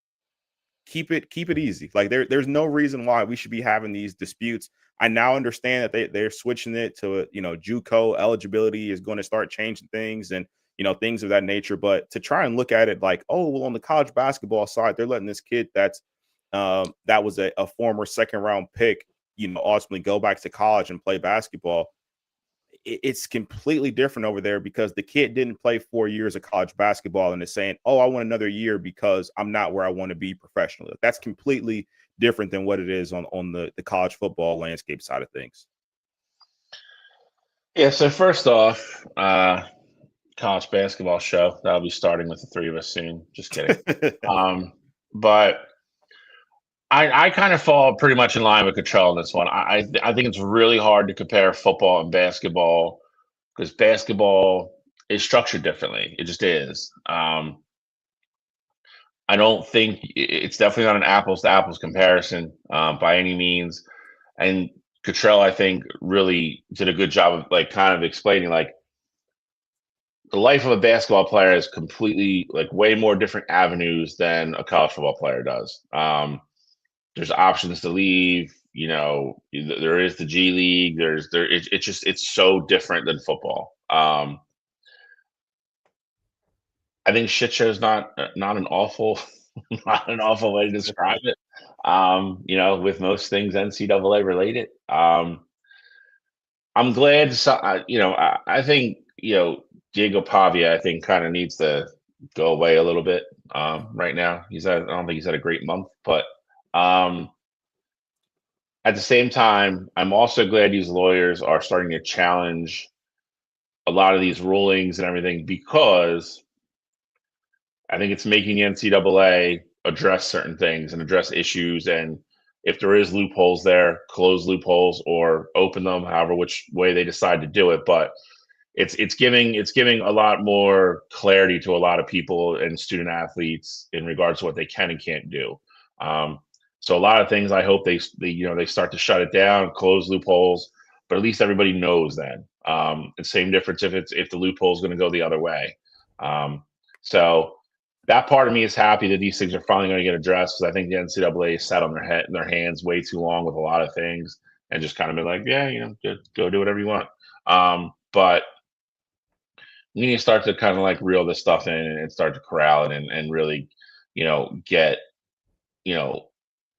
keep it easy. Like there's no reason why we should be having these disputes. I now understand that they're switching it to JUCO eligibility is going to start changing things and things of that nature. But to try and look at it like, oh well, on the college basketball side, they're letting this kid that was a former second round pick ultimately go back to college and play basketball. It's completely different over there because the kid didn't play 4 years of college basketball and is saying, oh, I want another year because I'm not where I want to be professionally. That's completely different than what it is on the college football landscape side of things. Yeah, so first off, college basketball show. That'll be starting with the three of us soon. Just kidding. But I kind of fall pretty much in line with Cottrell on this one. I think it's really hard to compare football and basketball because basketball is structured differently. It just is. I don't think it's definitely not an apples to apples comparison by any means. And Cottrell, I think, really did a good job of like kind of explaining like the life of a basketball player is completely like way more different avenues than a college football player does. There's options to leave. There is the G League. It's so different than football. I think shit show is not an awful not an awful way to describe it. With most things NCAA related. I'm glad. I think Diego Pavia, I think, kind of needs to go away a little bit right now. I don't think he's had a great month, but at the same time, I'm also glad these lawyers are starting to challenge a lot of these rulings and everything because I think it's making the NCAA address certain things and address issues. And if there is loopholes there, close loopholes or open them, however which way they decide to do it. But it's giving a lot more clarity to a lot of people and student athletes in regards to what they can and can't do. So a lot of things, I hope they start to shut it down, close loopholes, but at least everybody knows then. And same difference if the loophole is going to go the other way. So that part of me is happy that these things are finally going to get addressed because I think the NCAA sat on their hands way too long with a lot of things and just kind of been like, yeah, just go do whatever you want. But we need to start to kind of like reel this stuff in and start to corral it and really, get,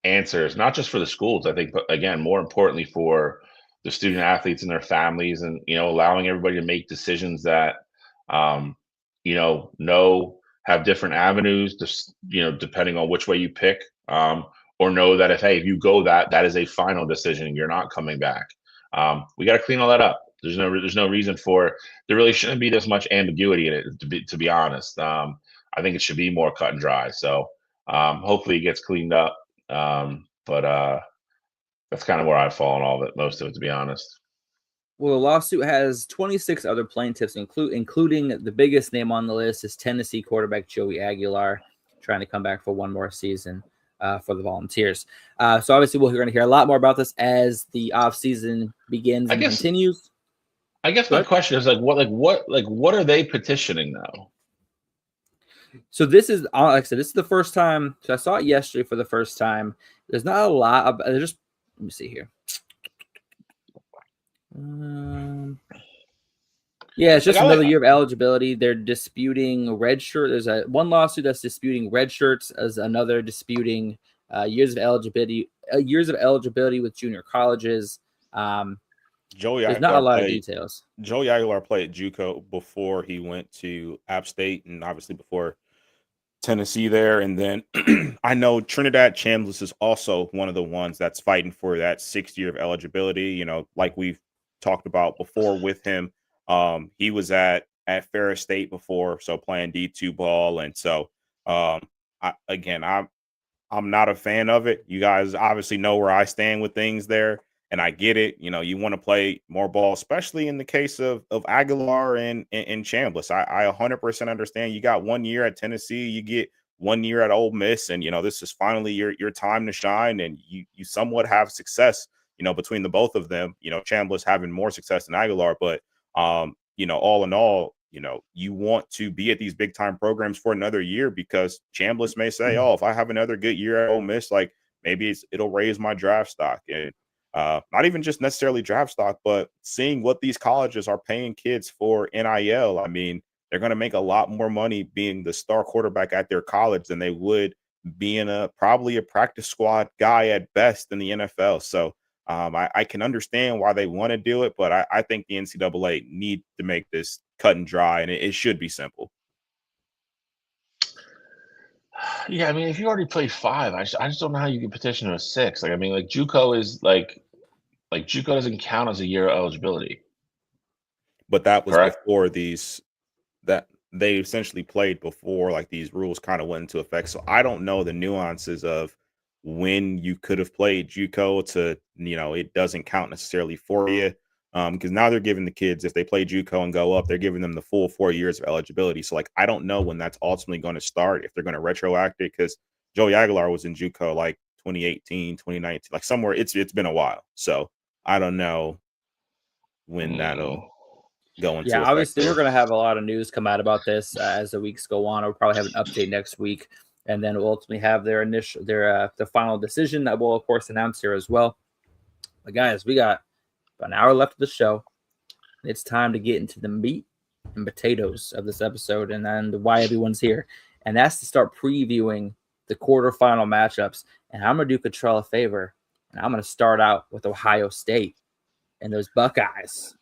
answers, not just for the schools, I think, but again, more importantly for the student athletes and their families and, allowing everybody to make decisions that, have different avenues, just, depending on which way you pick, or know that if you go that is a final decision, you're not coming back. We got to clean all that up. There's no reason there really shouldn't be this much ambiguity in it, to be honest. I think it should be more cut and dry. So hopefully it gets cleaned up. But that's kind of where I fall on most of it, to be honest. Well, the lawsuit has 26 other plaintiffs, including the biggest name on the list is Tennessee quarterback Joey Aguilar, trying to come back for one more season for the Volunteers. So obviously we're going to hear a lot more about this as the offseason begins and continues. I guess my question is what are they petitioning now? So this is, like I said, this is the first time. So I saw it yesterday for the first time. There's not a lot of. Let me see here. Yeah, it's just another year of eligibility. They're disputing red shirt. There's one lawsuit that's disputing red shirts, as another disputing years of eligibility with junior colleges. There's not a lot of details. Joey Aguilar played JUCO before he went to App State, and obviously before Tennessee there. And then I know Trinidad Chambliss is also one of the ones that's fighting for that 6th year of eligibility. You know, like we've talked about before with him. He was at Ferris State before, so playing D2 ball. And so I'm not a fan of it. You guys obviously know where I stand with things there, and I get it. You know, you want to play more ball, especially in the case of Aguilar and Chambliss. I 100% understand. You got 1 year at Tennessee, you get 1 year at Ole Miss, and you know this is finally your time to shine, and you somewhat have success. You know, between the both of them, you know, Chambliss having more success than Aguilar, but you know, all in all, you know, you want to be at these big time programs for another year because Chambliss may say, oh, if I have another good year at Ole Miss, like maybe it'll raise my draft stock. And not even just necessarily draft stock, but seeing what these colleges are paying kids for NIL. I mean, they're going to make a lot more money being the star quarterback at their college than they would being probably a practice squad guy at best in the NFL. So I can understand why they want to do it, but I think the NCAA need to make this cut and dry, and it should be simple. Yeah, I mean, if you already played 5, I just don't know how you can petition to a 6. Like, I mean, like JUCO is like JUCO doesn't count as a year of eligibility. But that was correct? Before that they essentially played before like these rules kind of went into effect. So I don't know the nuances of when you could have played JUCO to, you know, it doesn't count necessarily for you. Because now they're giving the kids, if they play JUCO and go up, they're giving them the full 4 years of eligibility. So like, I don't know when that's ultimately going to start, if they're going to retroact it, because Joey Aguilar was in JUCO like 2018, 2019, like somewhere. It's been a while. So I don't know when that'll go into effect. Obviously we're going to have a lot of news come out about this as the weeks go on. We'll probably have an update next week, and then we'll ultimately have the final decision that we'll of course announce here as well. But guys, we got about an hour left of the show. It's time to get into the meat and potatoes of this episode, and then why everyone's here, and that's to start previewing the quarterfinal matchups. And I'm going to do Cottrell a favor, and I'm going to start out with Ohio State and those Buckeyes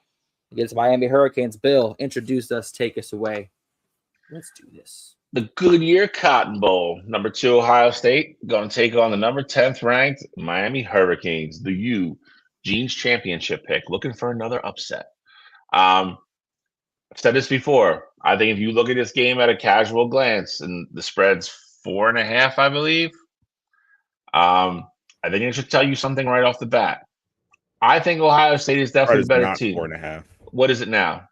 against Miami Hurricanes. Bill, introduce us, take us away. Let's do this. The Goodyear Cotton Bowl, number 2 Ohio State going to take on the number 10th ranked Miami Hurricanes. The Gene's championship pick, looking for another upset. I've said this before. I think if you look at this game at a casual glance, and the spread's 4.5, I believe, I think it should tell you something right off the bat. I think Ohio State is definitely the better team. 4.5. What is it now?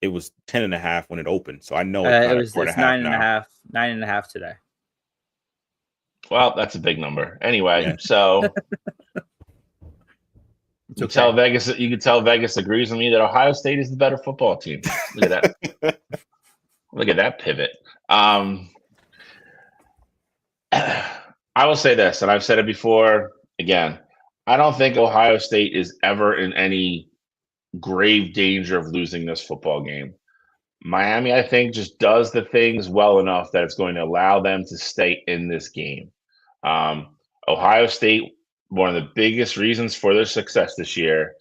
It was 10.5 when it opened, so I know it's 9.5. 9.5 today. Well, that's a big number. Anyway, so you can tell Vegas agrees with me that Ohio State is the better football team. Look at that. Look at that pivot. I will say this, and I've said it before. Again, I don't think Ohio State is ever in any grave danger of losing this football game. Miami, I think, just does the things well enough that it's going to allow them to stay in this game. Ohio State, one of the biggest reasons for their success this year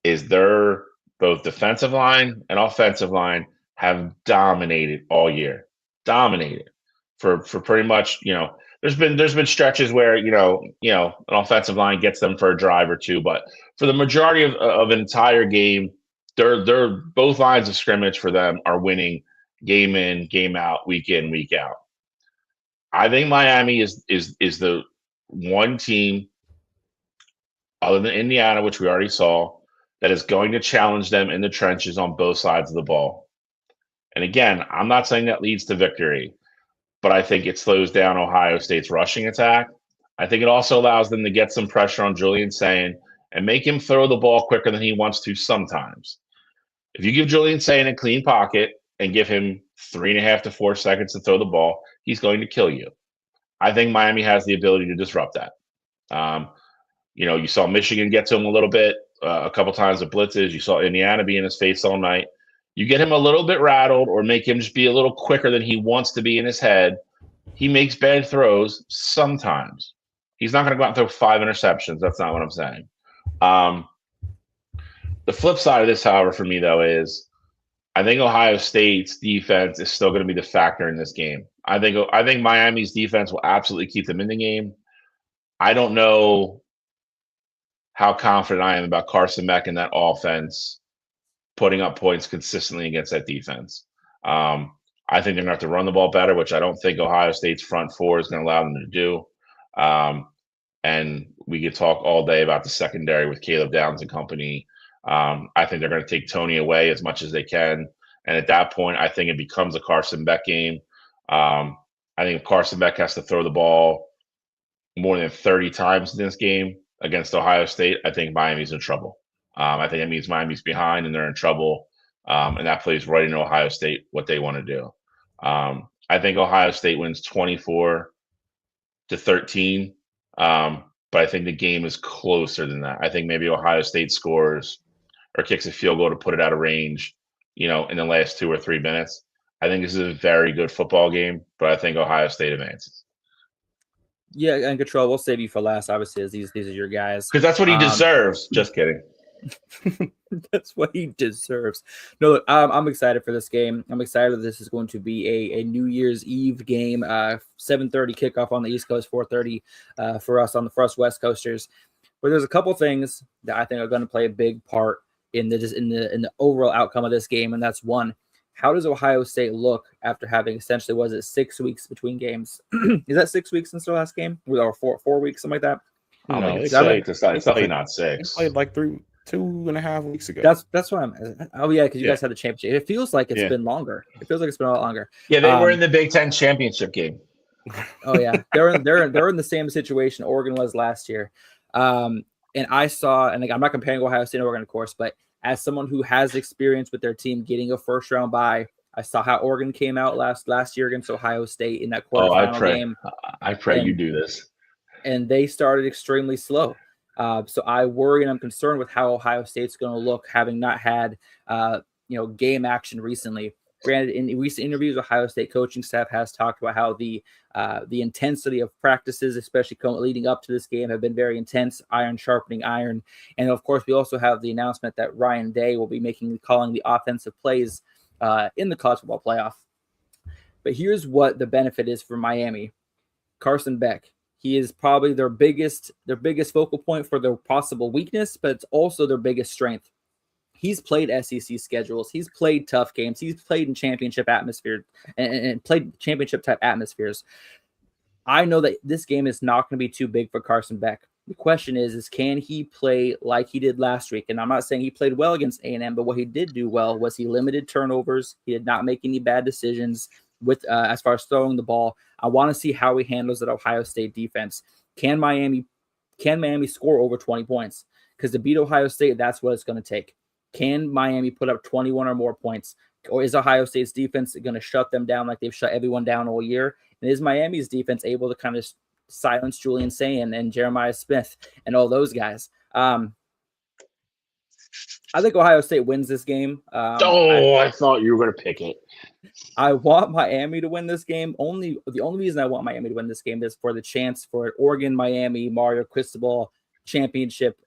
is their both defensive line and offensive line have dominated all year. Dominated for pretty much, you know, there's been stretches where, you know, an offensive line gets them for a drive or two, but for the majority of an entire game, they're both lines of scrimmage for them are winning game in, game out, week in, week out. I think Miami is the one team other than Indiana, which we already saw, that is going to challenge them in the trenches on both sides of the ball. And again, I'm not saying that leads to victory, but I think it slows down Ohio State's rushing attack. I think it also allows them to get some pressure on Julian Sayin and make him throw the ball quicker than he wants to sometimes. If you give Julian Sayin a clean pocket and give him 3.5 to 4 seconds to throw the ball, he's going to kill you. I think Miami has the ability to disrupt that. You know, you saw Michigan get to him a little bit, a couple times with blitzes. You saw Indiana be in his face all night. You get him a little bit rattled or make him just be a little quicker than he wants to be in his head, he makes bad throws sometimes. He's not going to go out and throw 5 interceptions. That's not what I'm saying. But The flip side of this, however, for me though, is I think Ohio State's defense is still going to be the factor in this game. I think Miami's defense will absolutely keep them in the game. I don't know how confident I am about Carson Beck and that offense putting up points consistently against that defense. I think they're going to have to run the ball better, which I don't think Ohio State's front four is going to allow them to do. And we could talk all day about the secondary with Caleb Downs and company. I think they're going to take Tony away as much as they can. And at that point, I think it becomes a Carson Beck game. I think if Carson Beck has to throw the ball more than 30 times in this game against Ohio State, I think Miami's in trouble. I think it means Miami's behind and they're in trouble. And that plays right into Ohio State what they want to do. I think Ohio State wins 24-13. But I think the game is closer than that. I think maybe Ohio State scores or kicks a field goal to put it out of range, in the last 2 or 3 minutes. I think this is a very good football game, but I think Ohio State advances. Yeah, and Control, we'll save you for last, obviously, as these are your guys. Because that's what he deserves. Just kidding. That's what he deserves. No, look, I'm excited for this game. I'm excited that this is going to be a New Year's Eve game. 7:30 kickoff on the East Coast, 4:30 for us West Coasters. But there's a couple things that I think are going to play a big part in the overall outcome of this game, and that's one. How does Ohio State look after having essentially, was it 6 weeks between games? Is that 6 weeks since the last game? Or 4 weeks, something like that? I don't think it's 6. It's definitely not 6. They played like 2.5 weeks ago. That's what I'm. Oh yeah, because you guys had the championship. It feels like it's been longer. It feels like it's been a lot longer. Yeah, they were in the Big Ten championship game. Oh yeah, they're in the same situation Oregon was last year. And I saw, and I'm not comparing Ohio State and Oregon, of course, but as someone who has experience with their team getting a first round bye, I saw how Oregon came out last year against Ohio State in that quarterfinal game. I pray you do this. And they started extremely slow. So I worry and I'm concerned with how Ohio State's going to look, having not had game action recently. Granted, in recent interviews, Ohio State coaching staff has talked about how the intensity of practices, especially leading up to this game, have been very intense, iron sharpening iron. And of course, we also have the announcement that Ryan Day will be calling the offensive plays in the college football playoff. But here's what the benefit is for Miami. Carson Beck. He is probably their biggest focal point for their possible weakness, but it's also their biggest strength. He's played SEC schedules. He's played tough games. He's played in championship atmosphere and played championship type atmospheres. I know that this game is not going to be too big for Carson Beck. The question is can he play like he did last week? And I'm not saying he played well against A&M, but what he did do well was he limited turnovers. He did not make any bad decisions with as far as throwing the ball. I want to see how he handles that Ohio State defense. Can Miami score over 20 points? Because to beat Ohio State, that's what it's going to take. Can Miami put up 21 or more points? Or is Ohio State's defense going to shut them down like they've shut everyone down all year? And is Miami's defense able to kind of silence Julian Sayin and Jeremiah Smith and all those guys? I think Ohio State wins this game. I thought you were going to pick it. I want Miami to win this game. The only reason I want Miami to win this game is for the chance for an Oregon-Miami Mario Cristobal championship,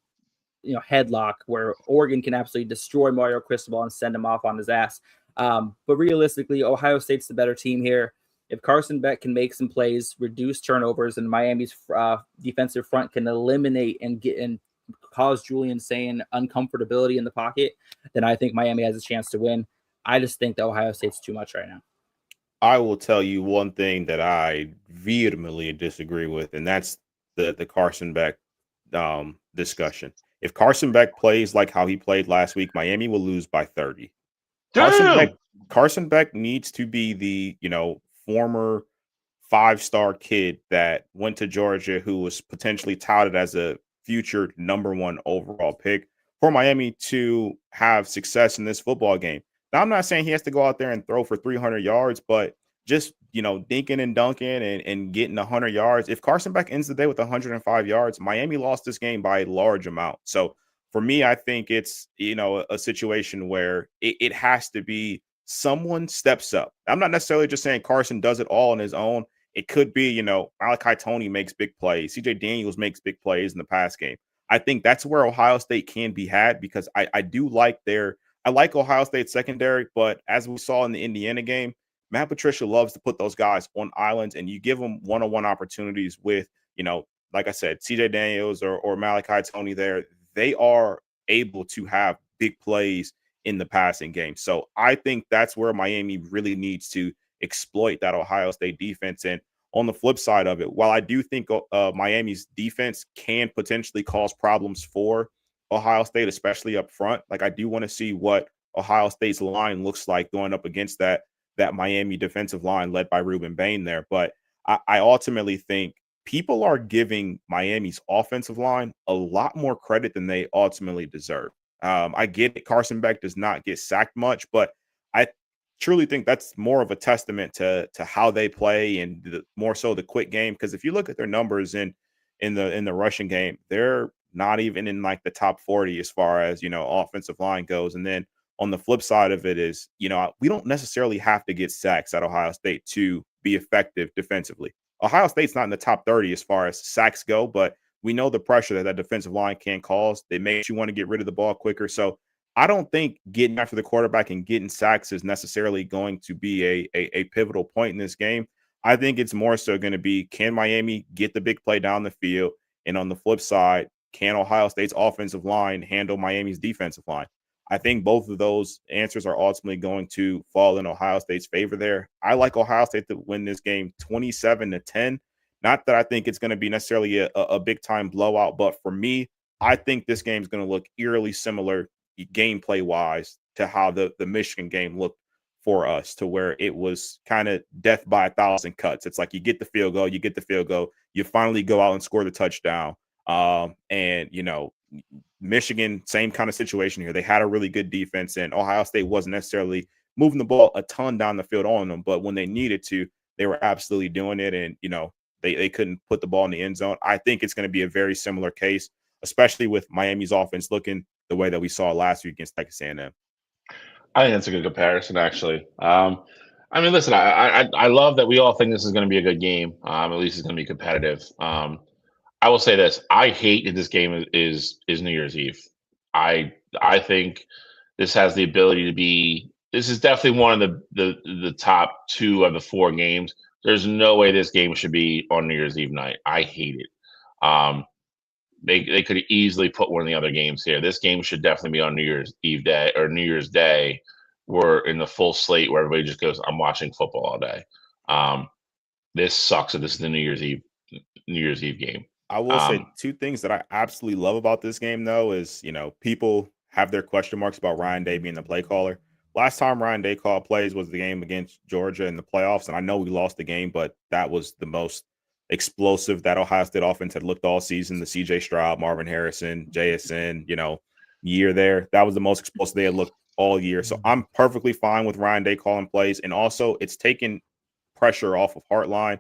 headlock where Oregon can absolutely destroy Mario Cristobal and send him off on his ass. But realistically, Ohio State's the better team here. If Carson Beck can make some plays, reduce turnovers, and Miami's defensive front can eliminate and cause Julian Sayin uncomfortability in the pocket, then I think Miami has a chance to win. I just think that Ohio State's too much right now. I will tell you one thing that I vehemently disagree with, and that's the Carson Beck discussion. If Carson Beck plays like how he played last week, Miami will lose by 30. Carson Beck needs to be the, former 5-star kid that went to Georgia who was potentially touted as a future #1 overall pick for Miami to have success in this football game. Now, I'm not saying he has to go out there and throw for 300 yards, but just, dinking and dunking and getting 100 yards. If Carson Beck ends the day with 105 yards, Miami lost this game by a large amount. So for me, I think it's, a situation where it has to be someone steps up. I'm not necessarily just saying Carson does it all on his own. It could be, Malachi Toney makes big plays. CJ Daniels makes big plays in the pass game. I think that's where Ohio State can be had, because I do like I like Ohio State's secondary, but as we saw in the Indiana game, Matt Patricia loves to put those guys on islands, and you give them one-on-one opportunities with, like I said, CJ Daniels or Malachi Tony there. They are able to have big plays in the passing game. So I think that's where Miami really needs to exploit that Ohio State defense. And on the flip side of it, while I do think Miami's defense can potentially cause problems for Ohio State, especially up front, like I do want to see what Ohio State's line looks like going up against that Miami defensive line led by Ruben Bain there. But I ultimately think people are giving Miami's offensive line a lot more credit than they ultimately deserve. I get it. Carson Beck does not get sacked much, but I truly think that's more of a testament to how they play, and more so the quick game. Because if you look at their numbers in the rushing game, they're not even in like the top 40 as far as offensive line goes. And then on the flip side of it is, we don't necessarily have to get sacks at Ohio State to be effective defensively. Ohio State's not in the top 30 as far as sacks go, but we know the pressure that defensive line can cause. They make you want to get rid of the ball quicker. So I don't think getting after the quarterback and getting sacks is necessarily going to be a pivotal point in this game. I think it's more so going to be, can Miami get the big play down the field? And on the flip side, can Ohio State's offensive line handle Miami's defensive line? I think both of those answers are ultimately going to fall in Ohio State's favor there. I like Ohio State to win this game 27-10. Not that I think it's going to be necessarily a big-time blowout, but for me, I think this game is going to look eerily similar gameplay-wise to how the Michigan game looked for us, to where it was kind of death by 1,000 cuts. It's like you get the field goal, you finally go out and score the touchdown. Michigan, same kind of situation here. They had a really good defense, and Ohio State wasn't necessarily moving the ball a ton down the field on them, but when they needed to, they were absolutely doing it, and they couldn't put the ball in the end zone. I think it's going to be a very similar case, especially with Miami's offense looking the way that we saw last week against Texas A&M. I think that's a good comparison, actually. Listen, I love that we all think this is going to be a good game. At least it's going to be competitive. I will say this: I hate that this game is New Year's Eve. I think this has the ability to be. This is definitely one of the top two of the four games. There's no way this game should be on New Year's Eve night. I hate it. They could easily put one of the other games here. This game should definitely be on New Year's Eve day or New Year's Day. We're in the full slate where everybody just goes, "I'm watching football all day." This sucks that this is the New Year's Eve game. I will say two things that I absolutely love about this game, though, is, people have their question marks about Ryan Day being the play caller. Last time Ryan Day called plays was the game against Georgia in the playoffs, and I know we lost the game, but that was the most explosive that Ohio State offense had looked all season. The C.J. Stroud, Marvin Harrison, JSN, year there. That was the most explosive they had looked all year. So I'm perfectly fine with Ryan Day calling plays, and also it's taken pressure off of Hartline.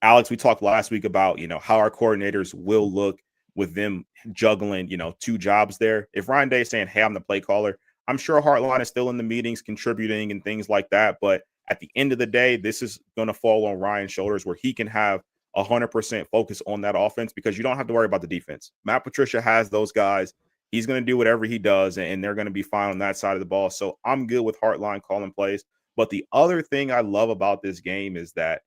Alex, we talked last week about, how our coordinators will look with them juggling, two jobs there. If Ryan Day is saying, "Hey, I'm the play caller," I'm sure Hartline is still in the meetings contributing and things like that. But at the end of the day, this is going to fall on Ryan's shoulders, where he can have 100% focus on that offense, because you don't have to worry about the defense. Matt Patricia has those guys. He's going to do whatever he does, and they're going to be fine on that side of the ball. So I'm good with Hartline calling plays. But the other thing I love about this game is that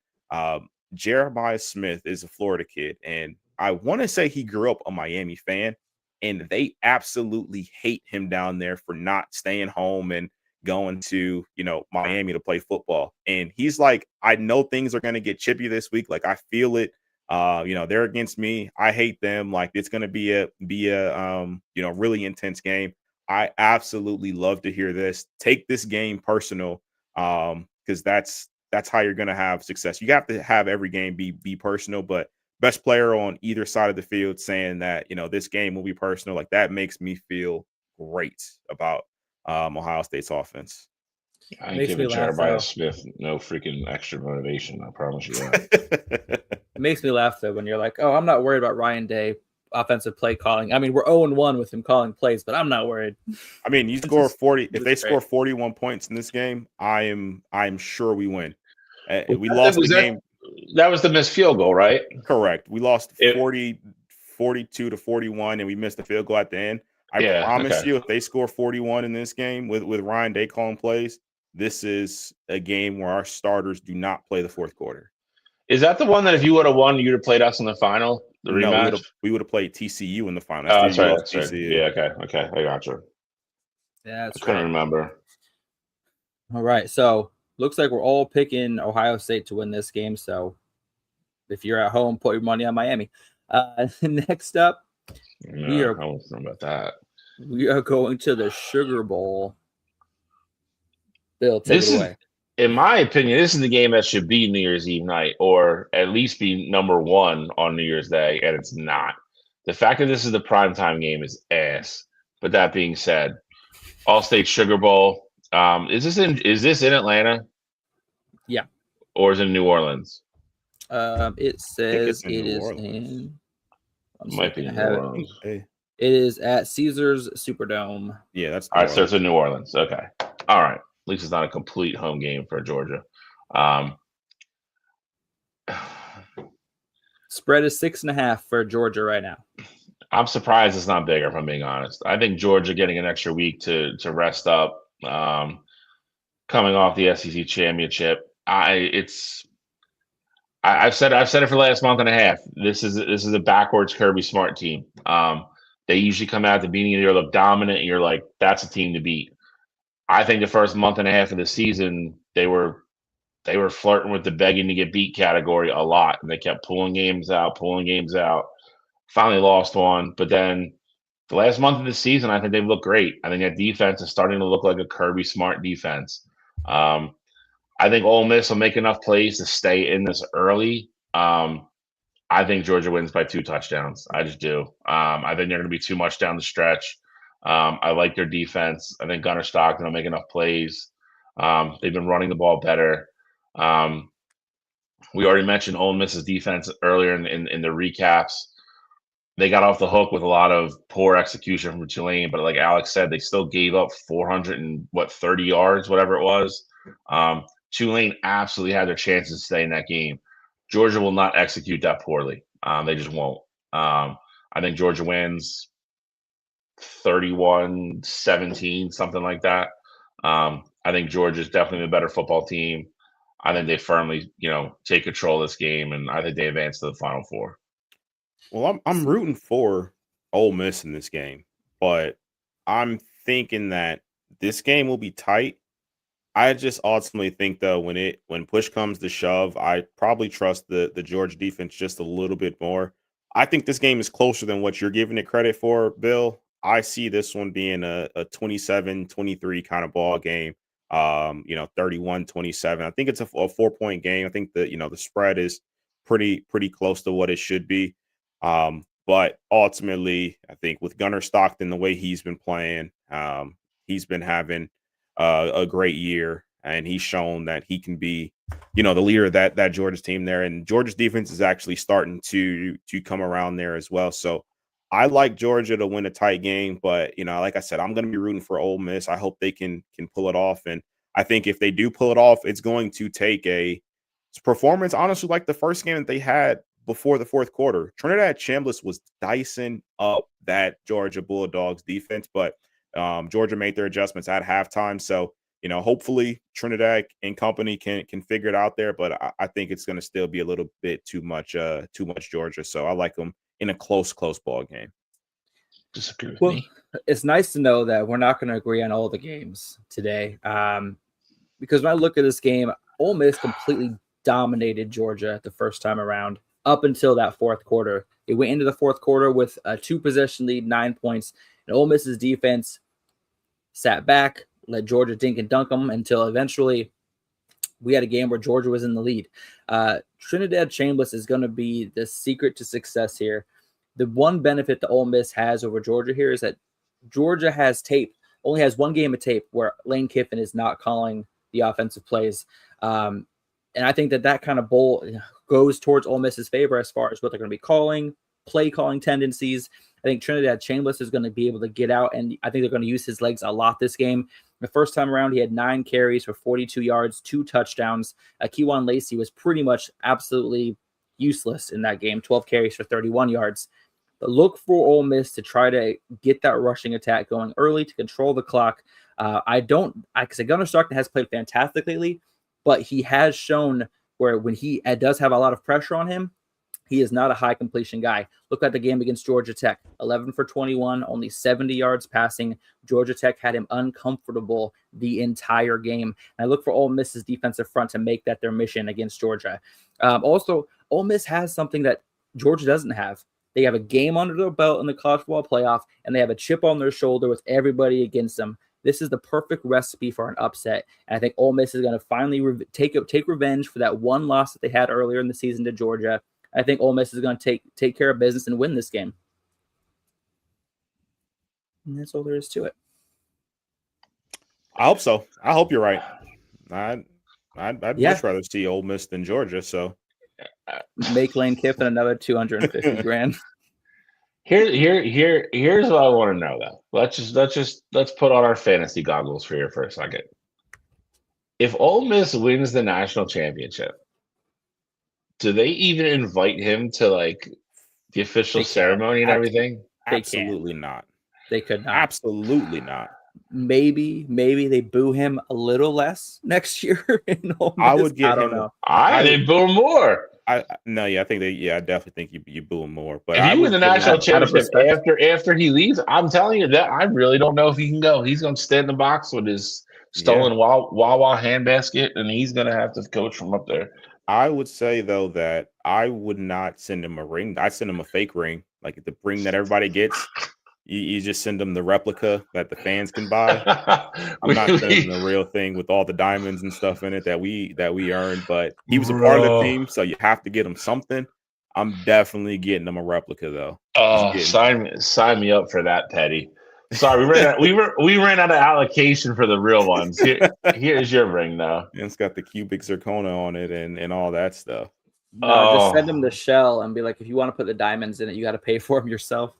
Jeremiah Smith is a Florida kid, and I want to say he grew up a Miami fan, and they absolutely hate him down there for not staying home and going to, Miami to play football. And he's like, "I know things are going to get chippy this week. Like, I feel it. They're against me. I hate them. Like, it's going to be a really intense game." I absolutely love to hear this. Take this game personal, because that's how you're going to have success. You have to have every game be personal, but best player on either side of the field saying that, this game will be personal, like, that makes me feel great about Ohio State's offense. I ain't giving Jeremiah Smith no freaking extra motivation. I promise you that. It makes me laugh, though, when you're like, "Oh, I'm not worried about Ryan Day offensive play calling." I mean, we're 0-1 with him calling plays, but I'm not worried. I mean, you score 40. If they score 41 points in this game, I'm sure we win. We lost the game. That was the missed field goal, right? Correct. We lost 40. 42-41 and we missed the field goal at the end. I Yeah, promise okay. you, if they score 41 in this game with Ryan Day calling plays, this is a game where our starters do not play the fourth quarter. Is that the one that if you would have won, you'd have played us in the final, the No, rematch? we would have played TCU in the final. Oh, The that's year we right. lost That's right. TCU. Yeah, okay. I got you. Yeah, that's I couldn't right. remember. All right, so looks like we're all picking Ohio State to win this game. So if you're at home, put your money on Miami. Next up, No, I don't know about that. we are going to the Sugar Bowl. Bill, take it away. In my opinion, this is the game that should be New Year's Eve night, or at least be number one on New Year's Day, and it's not. The fact that this is the primetime game is ass. But that being said, All-State Sugar Bowl. Is this in Atlanta? Yeah. Or is it in New Orleans? It says in it New is Orleans. in. Might be in New Orleans. It is at Caesars Superdome. Yeah, that's all right. So it's in New Orleans. Okay. All right. At least it's not a complete home game for Georgia. Spread is 6.5 for Georgia right now. I'm surprised it's not bigger, if I'm being honest. I think Georgia getting an extra week to rest up, coming off the SEC championship. I've said it for the last month and a half. This is a backwards Kirby Smart team. They usually come out at the beginning of the year, look dominant, and you're like, that's a team to beat. I think the first month and a half of the season, they were flirting with the begging to get beat category a lot, and they kept pulling games out. Finally lost one, but then the last month of the season, I think they've looked great. I think that defense is starting to look like a Kirby Smart defense. I think Ole Miss will make enough plays to stay in this early. I think Georgia wins by 2 touchdowns. I just do. I think they're going to be too much down the stretch. I like their defense. I think Gunnar Stockton will make enough plays. They've been running the ball better. We already mentioned Ole Miss's defense earlier in the recaps. They got off the hook with a lot of poor execution from Tulane, but like Alex said, they still gave up 430 yards, whatever it was. Tulane absolutely had their chances to stay in that game. Georgia will not execute that poorly. They just won't. I think Georgia wins 31-17, something like that. I think Georgia's definitely the better football team. I think they firmly, take control of this game, and I think they advance to the Final Four. Well, I'm rooting for Ole Miss in this game, but I'm thinking that this game will be tight. I just ultimately think though, when push comes to shove, I probably trust the Georgia defense just a little bit more. I think this game is closer than what you're giving it credit for, Bill. I see this one being a 27-23 kind of ball game. 31-27. I think it's a 4-point game. I think the spread is pretty close to what it should be. But ultimately, I think with Gunnar Stockton, the way he's been playing, he's been having a great year, and he's shown that he can be, the leader of that Georgia's team there. And Georgia's defense is actually starting to come around there as well. So I like Georgia to win a tight game, but like I said, I'm going to be rooting for Ole Miss. I hope they can pull it off, and I think if they do pull it off, it's going to take a performance, honestly, like the first game that they had before the fourth quarter. Trinidad Chambliss was dicing up that Georgia Bulldogs defense, but Georgia made their adjustments at halftime. So, hopefully Trinidad and company can figure it out there, but I think it's going to still be a little bit too much Georgia. So I like them in a close ball game. Disagree with me. It's nice to know that we're not going to agree on all the games today. Because when I look at this game, Ole Miss completely dominated Georgia the first time around up until that fourth quarter. They went into the fourth quarter with a 2-possession lead, 9 points, and Ole Miss's defense sat back, let Georgia dink and dunk them until eventually we had a game where Georgia was in the lead. Trinidad Chambliss is going to be the secret to success here. The one benefit that Ole Miss has over Georgia here is that Georgia only has one game of tape where Lane Kiffin is not calling the offensive plays. And I think that kind of bowl goes towards Ole Miss's favor as far as what they're going to be calling, play calling tendencies. I think Trinidad Chambliss is going to be able to get out, and I think they're going to use his legs a lot this game. The first time around, he had 9 carries for 42 yards, 2 touchdowns. Kewan Lacey was pretty much absolutely useless in that game, 12 carries for 31 yards. But look for Ole Miss to try to get that rushing attack going early to control the clock. Because Gunnar Stockton has played fantastic lately, but he has shown where when he does have a lot of pressure on him, he is not a high completion guy. Look at the game against Georgia Tech, 11 for 21, only 70 yards passing. Georgia Tech had him uncomfortable the entire game. And I look for Ole Miss's defensive front to make that their mission against Georgia. Also, Ole Miss has something that Georgia doesn't have. They have a game under their belt in the college football playoff, and they have a chip on their shoulder with everybody against them. This is the perfect recipe for an upset. And I think Ole Miss is going to finally take revenge for that one loss that they had earlier in the season to Georgia. I think Ole Miss is going to take care of business and win this game. And that's all there is to it. I hope so. I hope you're right. I'd much rather see Ole Miss than Georgia. So make Lane Kiffin another $250,000. Here's what I want to know though. Let's put on our fantasy goggles for here for a second. If Ole Miss wins the national championship, do they even invite him to like the official ceremony and everything? Absolutely not. They could not. Absolutely not. Maybe they boo him a little less next year. I would get I don't him. know. They boo him more. I definitely think you boo him more. But if he wins the national championship after he leaves, I'm telling you that I really don't know if he can go. He's going to stay in the box with his stolen Wawa handbasket, and he's going to have to coach from up there. I would say though that I would not send him a ring. I send him a fake ring, like the ring that everybody gets. You just send them the replica that the fans can buy. I'm not sending the real thing with all the diamonds and stuff in it that we earned. But he was a part of the team, so you have to get him something. I'm definitely getting him a replica though. Oh, sign me up for that, Petty. Sorry, we ran out of allocation for the real ones. Here's your ring though. And it's got the cubic zirconia on it and all that stuff. No, just send him the shell and be like, if you want to put the diamonds in it, you got to pay for them yourself.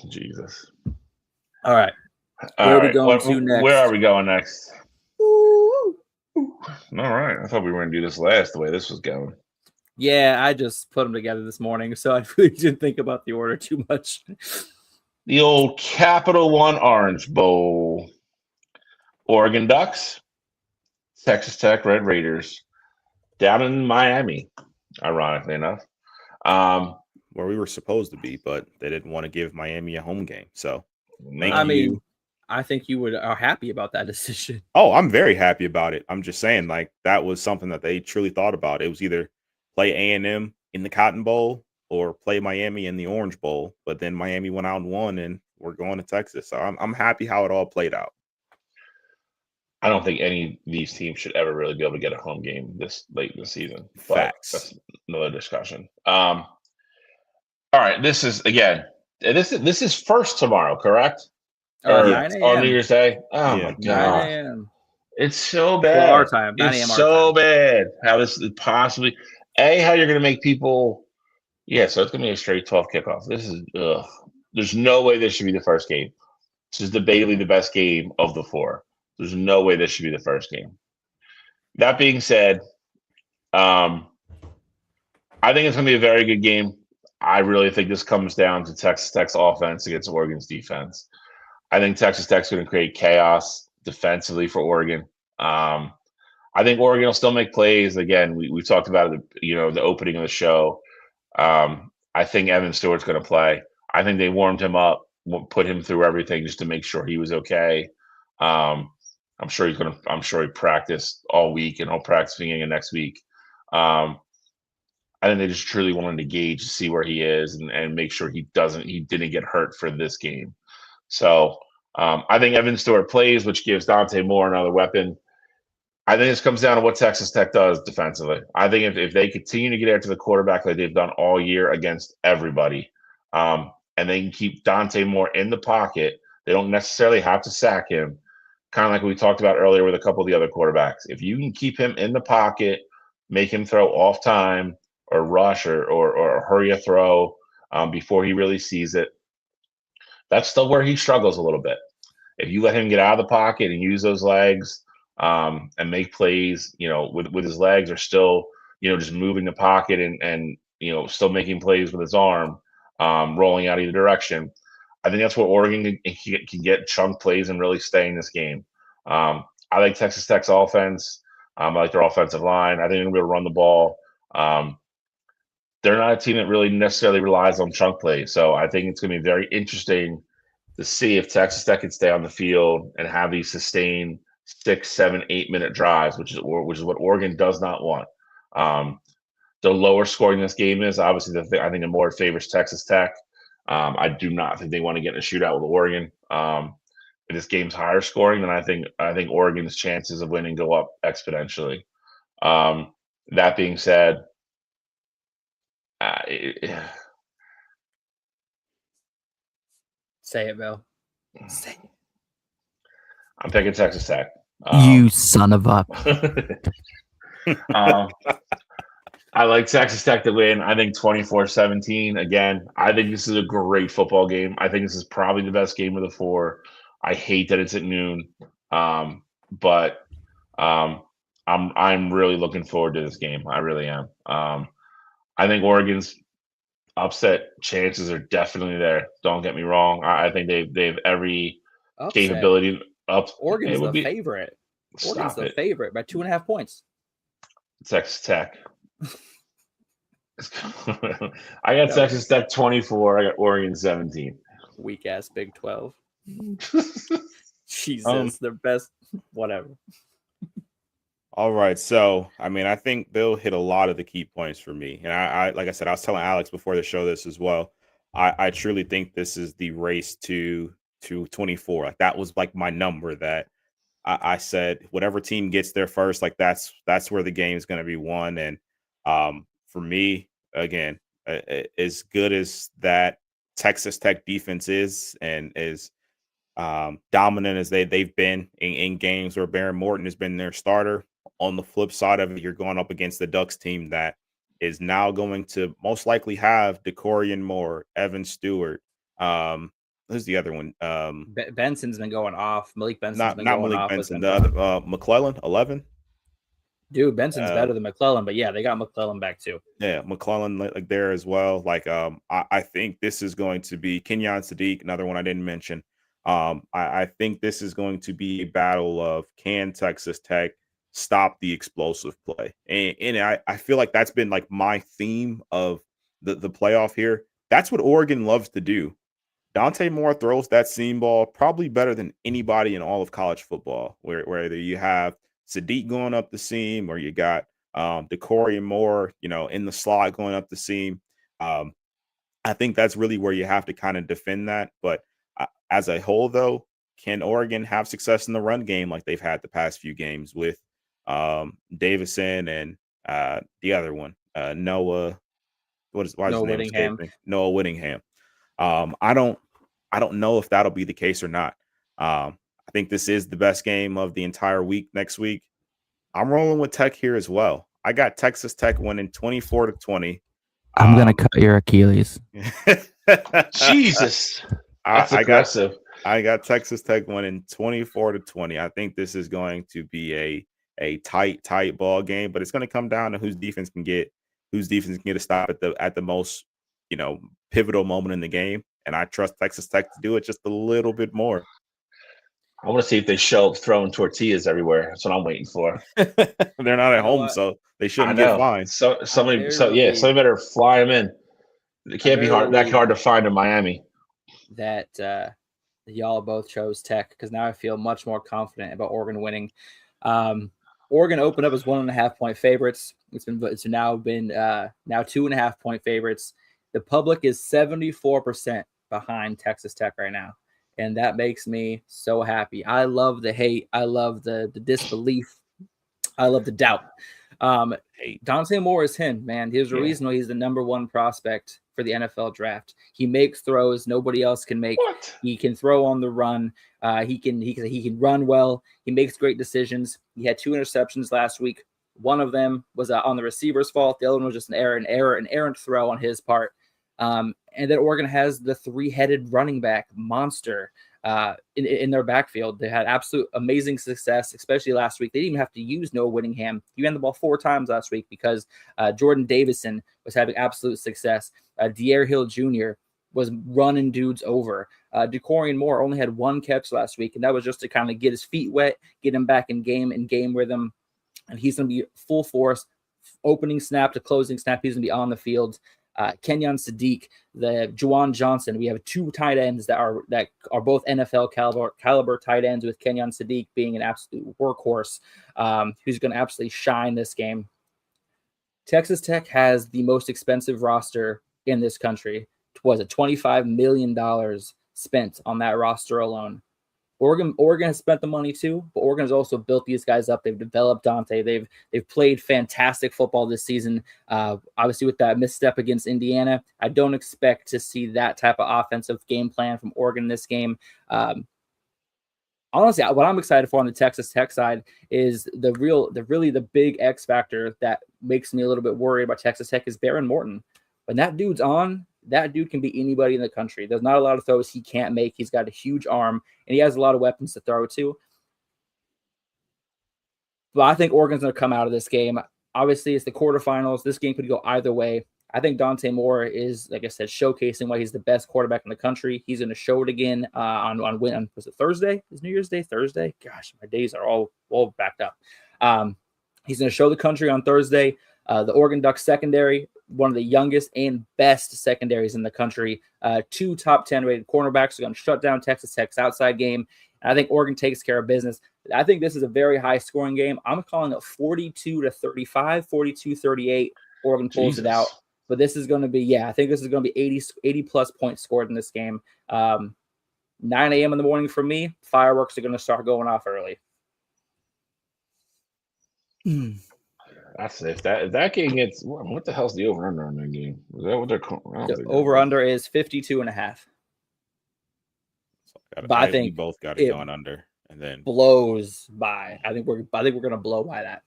Jesus. All right. Where are we going to next? Where are we going next? All right. I thought we were going to do this last the way this was going. Yeah, I just put them together this morning, so I really didn't think about the order too much. The old Capital One Orange Bowl. Oregon Ducks, Texas Tech Red Raiders, down in Miami, ironically enough. Where we were supposed to be, but they didn't want to give Miami a home game. So, I think you are happy about that decision. Oh, I'm very happy about it. I'm just saying, like, that was something that they truly thought about. It was either play A&M in the Cotton Bowl or play Miami in the Orange Bowl. But then Miami went out and won, and we're going to Texas. So I'm happy how it all played out. I don't think any of these teams should ever really be able to get a home game this late in the season. But Facts. That's another discussion. All right, this is first tomorrow, correct? 9 a.m. On New Year's Day. Oh my god, 9 a.m. It's so bad. Well, our time, 9 a.m. It's our so time. bad. How this is possibly how you're going to make people. Yeah, so it's going to be a straight 12 kickoff. This is there's no way this should be the first game. This is debatably the best game of the four. There's no way this should be the first game. That being said, I think it's going to be a very good game. I really think this comes down to Texas Tech's offense against Oregon's defense. I think Texas Tech's going to create chaos defensively for Oregon. I think Oregon will still make plays. Again, we talked about it, the opening of the show. I think Evan Stewart's going to play. I think they warmed him up, put him through everything just to make sure he was okay. I'm sure he practiced all week and he'll practice beginning of next week. I think they just truly wanted to gauge to see where he is and make sure he didn't get hurt for this game. So I think Evan Stewart plays, which gives Dante Moore another weapon. I think this comes down to what Texas Tech does defensively. I think if they continue to get after the quarterback like they've done all year against everybody, and they can keep Dante Moore in the pocket, they don't necessarily have to sack him. Kind of like we talked about earlier with a couple of the other quarterbacks. If you can keep him in the pocket, make him throw off time or rush or hurry a throw before he really sees it, that's still where he struggles a little bit. If you let him get out of the pocket and use those legs and make plays, with his legs or still, just moving the pocket and still making plays with his arm, rolling out either direction. I think that's what Oregon can get chunk plays and really stay in this game. I like Texas Tech's offense. I like their offensive line. I think they're going to be able to run the ball. They're not a team that really necessarily relies on chunk plays. So I think it's going to be very interesting to see if Texas Tech can stay on the field and have these sustained 6, 7, 8 minute drives, which is what Oregon does not want. The lower scoring this game is obviously I think the more it favors Texas Tech. I do not think they want to get in a shootout with Oregon. If this game's higher scoring, then I think Oregon's chances of winning go up exponentially. That being said, Say it, Bill. Say it. I'm picking Texas Tech. You son of a. I like Texas Tech to win. I think 24-17. Again, I think this is a great football game. I think this is probably the best game of the 4. I hate that it's at noon, but I'm really looking forward to this game. I really am. I think Oregon's upset chances are definitely there. Don't get me wrong. I think they have every capability. Oregon's the favorite. Oregon's the favorite by 2.5 points. Texas Tech. I got Texas Tech 24. I got Oregon 17. Weak ass Big 12. Jesus, the best. Whatever. All right. So, I mean, I think Bill hit a lot of the key points for me. And I like I said, I was telling Alex before the show this as well. I truly think this is the race to 24. Like that was like my number that I said, whatever team gets there first, like that's where the game is going to be won. And for me, again, as good as that Texas Tech defense is and as dominant as they've been in games where Baron Morton has been their starter, on the flip side of it, you're going up against the Ducks team that is now going to most likely have DeCorian Moore, Evan Stewart. Who's the other one? Benson's been going off. Malik Benson's been not going Malik off. Benson. The other, McClellan, 11. Dude, Benson's better than McClellan, but yeah, they got McClellan back too. Yeah, McClellan like there as well. Like I think this is going to be Kenyon Sadiq, another one I didn't mention. I think this is going to be a battle of can Texas Tech stop the explosive play, and I feel like that's been like my theme of the playoff here. That's what Oregon loves to do. Dante Moore throws that seam ball probably better than anybody in all of college football, whether you have Sadiq going up the seam or you got DeCorian Moore, in the slot going up the seam. I think that's really where you have to kind of defend that. But as a whole, though, can Oregon have success in the run game like they've had the past few games with Davison and the other one, Noah? Noah Whittingham. Noah Whittingham. I don't know if that'll be the case or not. I think this is the best game of the entire week next week. I'm rolling with Tech here as well. I got Texas Tech winning 24-20. I'm going to cut your Achilles. Jesus. That's aggressive. I got Texas Tech winning 24-20. I think this is going to be a tight ball game, but it's going to come down to whose defense can get a stop at the most, pivotal moment in the game. And I trust Texas Tech to do it just a little bit more. I want to see if they show up throwing tortillas everywhere. That's what I'm waiting for. They're not at home, so they shouldn't get fined. Somebody better fly them in. It can't be that hard to find in Miami. That y'all both chose Tech because now I feel much more confident about Oregon winning. Oregon opened up as 1.5 point favorites. It's now been 2.5 point favorites. The public is 74% behind Texas Tech right now. And that makes me so happy. I love the hate. I love the disbelief. I love the doubt. Dante Moore is him, man. There's a reason why he's the number 1 prospect for the NFL draft. He makes throws nobody else can make. What? He can throw on the run. He can run well. He makes great decisions. He had 2 interceptions last week. One of them was on the receiver's fault. The other one was just an errant throw on his part. And then Oregon has the 3-headed running back monster in their backfield. They had absolute amazing success, especially last week. They didn't even have to use Noah Whittingham. He ran the ball 4 times last week because Jordan Davison was having absolute success. De'Aaron Hill Jr. was running dudes over. DeCorian Moore only had 1 catch last week, and that was just to kind of get his feet wet, get him back in game rhythm. And he's going to be full force, opening snap to closing snap. He's going to be on the field. Kenyon Sadiq, the Juwan Johnson. We have 2 tight ends that are both NFL caliber tight ends, with Kenyon Sadiq being an absolute workhorse, who's going to absolutely shine this game. Texas Tech has the most expensive roster in this country. Was it $25 million spent on that roster alone? Oregon has spent the money too, but Oregon has also built these guys up. They've developed Dante. They've played fantastic football this season. Obviously, with that misstep against Indiana, I don't expect to see that type of offensive game plan from Oregon in this game. Honestly, what I'm excited for on the Texas Tech side is the big X factor that makes me a little bit worried about Texas Tech is Baron Morton. When that dude's on, that dude can be anybody in the country. There's not a lot of throws he can't make. He's got a huge arm, and he has a lot of weapons to throw to. But I think Oregon's going to come out of this game. Obviously, it's the quarterfinals. This game could go either way. I think Dante Moore is, like I said, showcasing why he's the best quarterback in the country. He's going to show it again on was it Thursday? Is New Year's Day Thursday? Gosh, my days are all backed up. He's going to show the country on Thursday. The Oregon Ducks secondary, one of the youngest and best secondaries in the country. 2 top 10 rated cornerbacks are going to shut down Texas Tech's outside game. And I think Oregon takes care of business. I think this is a very high scoring game. I'm calling it 42-35, 42-38. Oregon pulls it out. But this is going to be, I think this is going to be 80 plus points scored in this game. 9 a.m. in the morning for me. Fireworks are going to start going off early. That's if that game gets, what the hell's the over under on that game? Is that what they're calling? The over under is 52.5. But I think we both got it going under, and then blows by. I think we're gonna blow by that.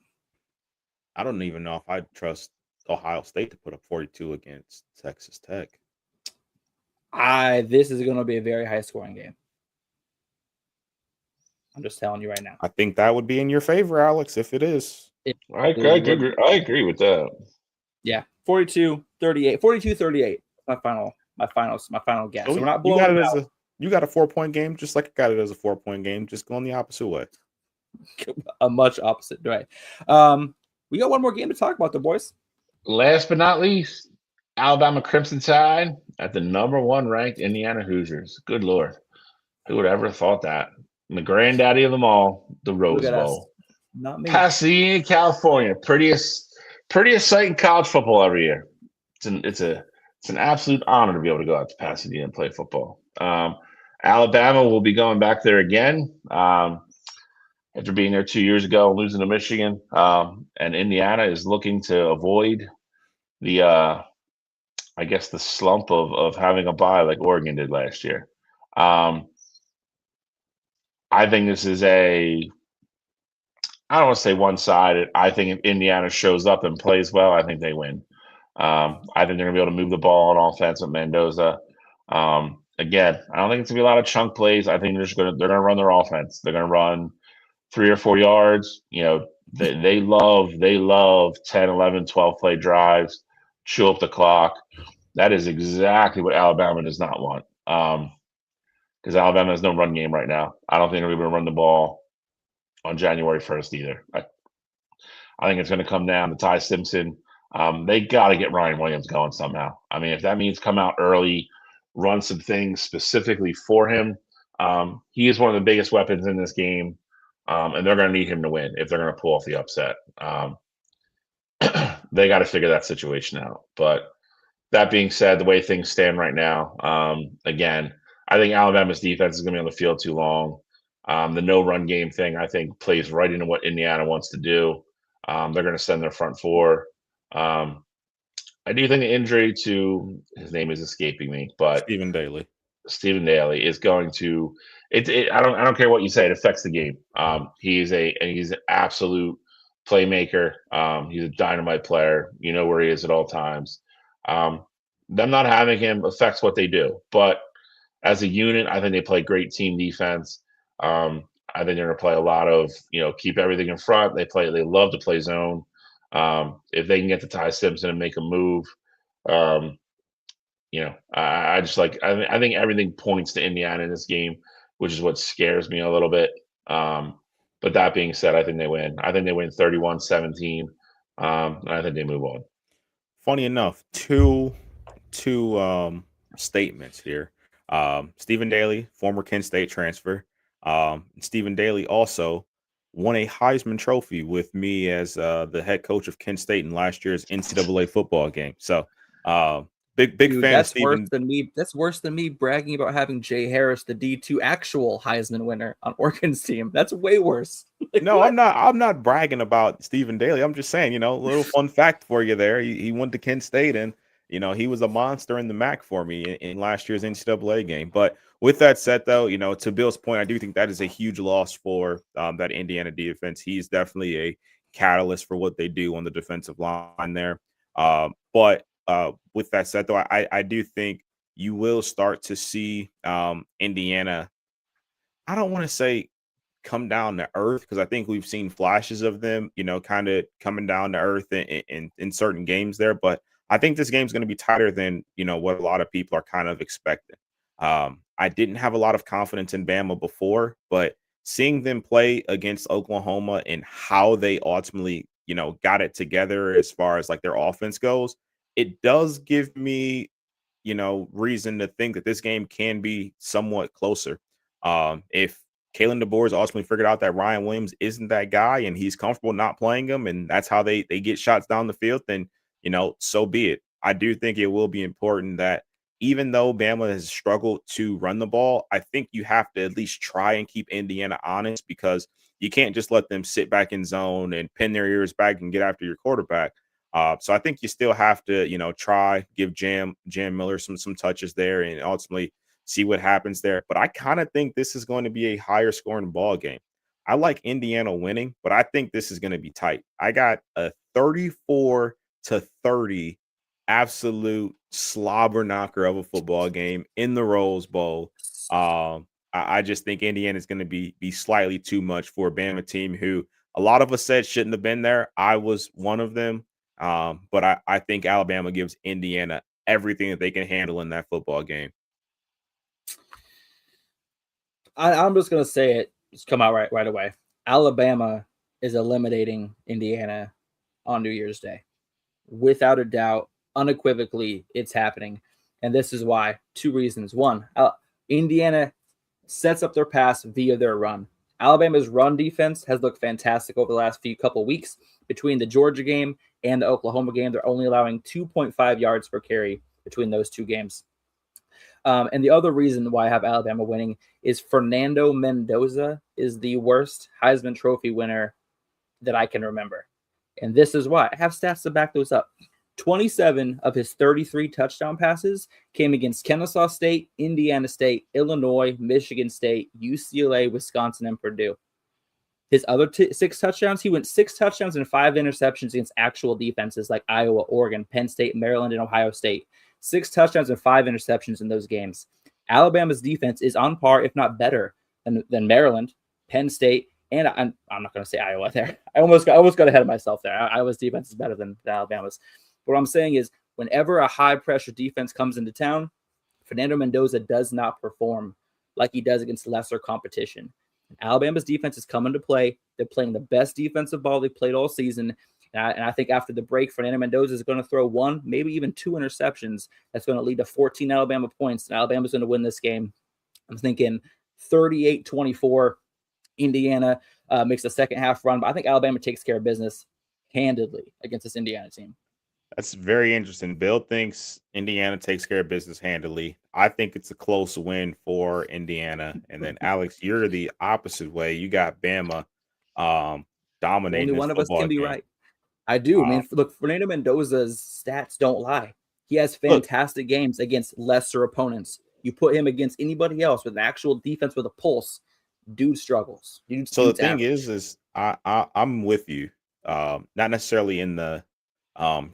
I don't even know if I trust Ohio State to put up 42 against Texas Tech. This is gonna be a very high scoring game. I'm just telling you right now. I think that would be in your favor, Alex, if it is. I agree with that. Yeah, 42-38. 42-38. My final guess. So we're not blowing it out. You got a 4-point game, just like I got it as a 4-point game, just going the opposite way. A much opposite way. We got one more game to talk about, the boys. Last but not least, Alabama Crimson Tide at the number 1 ranked Indiana Hoosiers. Good Lord. Who would ever thought that? And the granddaddy of them all, the Rose Bowl. Not me. Pasadena, California. Prettiest sight in college football every year. It's an absolute honor to be able to go out to Pasadena and play football. Alabama will be going back there again after being there 2 years ago and losing to Michigan. And Indiana is looking to avoid the the slump of having a bye like Oregon did last year. I think this is I don't want to say one-sided. I think if Indiana shows up and plays well, I think they win. I think they're going to be able to move the ball on offense with Mendoza. Again, I don't think it's going to be a lot of chunk plays. I think they're going to run their offense. They're going to run 3 or 4 yards. You know, they love 10, 11, 12 play drives, chew up the clock. That is exactly what Alabama does not want. Because Alabama has no run game right now. I don't think they're going to run the ball on January 1st either. I think it's going to come down to Ty Simpson. They got to get Ryan Williams going somehow. I mean, if that means come out early, run some things specifically for him. He is one of the biggest weapons in this game, and they're going to need him to win if they're going to pull off the upset. They got to figure that situation out. But that being said, the way things stand right now, again, I think Alabama's defense is going to be on the field too long. The no run game thing, I think, plays right into what Indiana wants to do. They're going to send their front 4. I do think the injury to his name is escaping me, but Stephen Daly is going to. I don't care what you say. It affects the game. He's an absolute playmaker. He's a dynamite player. You know where he is at all times. Them not having him affects what they do, but as a unit, I think they play great team defense. I think they're going to play a lot of keep everything in front. They love to play zone. If they can get to Ty Simpson and make a move, I just I think everything points to Indiana in this game, which is what scares me a little bit. But that being said, I think they win. I think they win 31-17. And I think they move on. Funny enough, two statements here. Stephen Daly, former Kent State transfer. Stephen Daly also won a Heisman Trophy with me as the head coach of Kent State in last year's NCAA football game. So, big Dude, fan of that's worse Stephen. than me. That's worse than me bragging about having Jay Harris, the D2 actual Heisman winner on Oregon's team. That's way worse. Like, No, what? I'm not bragging about Stephen Daly. I'm just saying, a little fun fact for you there. He went to Kent State, and he was a monster in the MAC for me in last year's NCAA game. But with that said, though, to Bill's point, I do think that is a huge loss for that Indiana defense. He's definitely a catalyst for what they do on the defensive line there. But with that said, though, I do think you will start to see Indiana. I don't want to say come down to earth, because I think we've seen flashes of them, kind of coming down to earth in certain games there. But I think this game's going to be tighter than, what a lot of people are kind of expecting. I didn't have a lot of confidence in Bama before, but seeing them play against Oklahoma and how they ultimately, got it together as far as like their offense goes, it does give me, reason to think that this game can be somewhat closer. If Kalen DeBoer's ultimately figured out that Ryan Williams isn't that guy and he's comfortable not playing him, and that's how they get shots down the field, then, so be it. I do think it will be important that even though Bama has struggled to run the ball, I think you have to at least try and keep Indiana honest, because you can't just let them sit back in zone and pin their ears back and get after your quarterback. So I think you still have to, try, give Jam Miller some touches there and ultimately see what happens there. But I kind of think this is going to be a higher scoring ball game. I like Indiana winning, but I think this is going to be tight. I got a 34-30 absolute slobber knocker of a football game in the Rose Bowl. I just think Indiana is going to be slightly too much for a Bama team who a lot of us said shouldn't have been there. I was one of them. But I think Alabama gives Indiana everything that they can handle in that football game. I'm just gonna say it. Just come out right away. Alabama is eliminating Indiana on New Year's Day, without a doubt, unequivocally. It's happening, and this is why. Two reasons. One, Indiana sets up their pass via their run. Alabama's run defense has looked fantastic over the last couple weeks. Between the Georgia game and the Oklahoma game, they're only allowing 2.5 yards per carry between those two games. And the other reason why I have Alabama winning is Fernando Mendoza is the worst Heisman Trophy winner that I can remember. And this is why. I have stats to back those up. 27 of his 33 touchdown passes came against Kennesaw State, Indiana State, Illinois, Michigan State, UCLA, Wisconsin, and Purdue. His other 6 touchdowns, he went 6 touchdowns and 5 interceptions against actual defenses like Iowa, Oregon, Penn State, Maryland, and Ohio State. 6 touchdowns and 5 interceptions in those games. Alabama's defense is on par, if not better, than Maryland, Penn State, and I'm not going to say Iowa there. I almost got ahead of myself there. Iowa's defense is better than Alabama's. But what I'm saying is, whenever a high-pressure defense comes into town, Fernando Mendoza does not perform like he does against lesser competition. Alabama's defense is coming to play. They're playing the best defensive ball they've played all season. And I think after the break, Fernando Mendoza is going to throw 1, maybe even 2 interceptions. That's going to lead to 14 Alabama points. And Alabama's going to win this game. I'm thinking 38-24. Indiana makes the second half run. But I think Alabama takes care of business handedly against this Indiana team. That's very interesting. Bill thinks Indiana takes care of business handily. I think it's a close win for Indiana. And then, Alex, you're the opposite way. You got Bama dominating. Only one of us can be right. I do. Look, Fernando Mendoza's stats don't lie. He has fantastic games against lesser opponents. You put him against anybody else with an actual defense with a pulse, dude struggles. So the thing is I'm with you. Not necessarily in the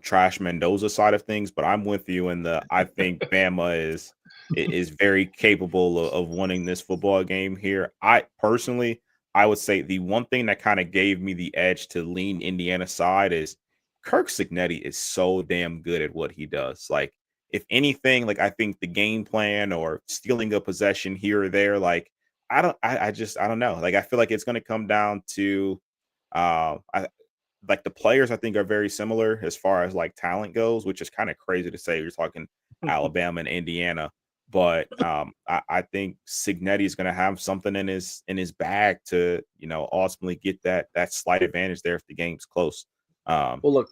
trash Mendoza side of things, but I'm with you in the I think Bama is very capable of winning this football game here. I would say the one thing that kind of gave me the edge to lean Indiana side is Kirk Cignetti is so damn good at what he does. Like, if anything, like I think the game plan or stealing a possession here or there, like I don't know. Like I feel like it's going to come down to, I like the players. I think are very similar as far as like talent goes, which is kind of crazy to say. You're talking Alabama and Indiana, but I think Signetti is going to have something in his bag to ultimately get that slight advantage there if the game's close. Well, look,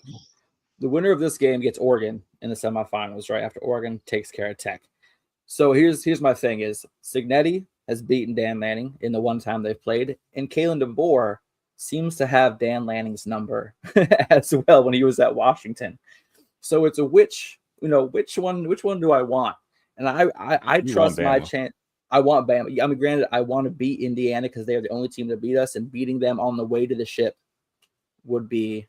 the winner of this game gets Oregon in the semifinals, right after Oregon takes care of Tech. So here's my thing: is Signetti has beaten Dan Lanning in the one time they've played, and Kalen DeBoer seems to have Dan Lanning's number as well when he was at Washington. So it's a which one do I want? And I You trust want my Bama. chance. I want Bama. I mean, granted, I want to beat Indiana because they're the only team to beat us, and beating them on the way to the ship would be,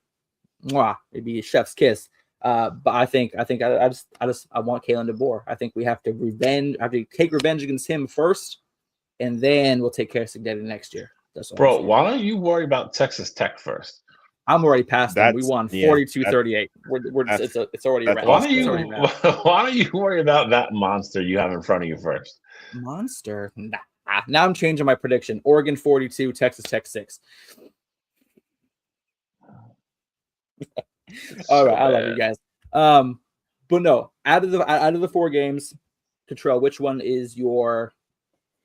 it'd be a chef's kiss. But I want Kalen DeBoer. I think we have to take revenge against him first, and then we'll take care of Signetti next year. That's all. Bro, why don't you worry about Texas Tech first? I'm already past them. We won 42-38. It's already that's around. Why It's already don't around. why don't you worry about that monster you have in front of you first? Monster? Nah. Now I'm changing my prediction. Oregon 42, Texas Tech 6. All right, I love you guys. But no, out of the 4 games, Cottrell, which one is your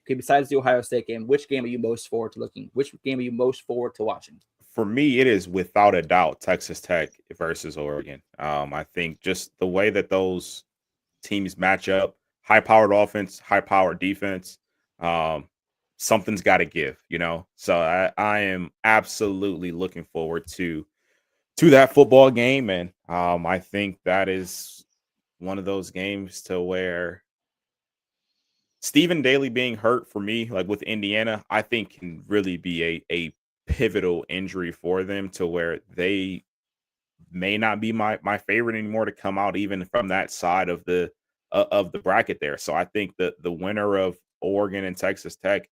besides the Ohio State game, which game are you most forward to looking? Which game are you most forward to watching? For me, it is without a doubt Texas Tech versus Oregon. I think just the way that those teams match up, high-powered offense, high-powered defense, something's got to give, So I am absolutely looking forward to that football game, and I think that is one of those games to where Stephen Daly being hurt for me, like with Indiana, I think can really be a pivotal injury for them to where they may not be my favorite anymore to come out even from that side of the bracket there. So I think that the winner of Oregon and Texas Tech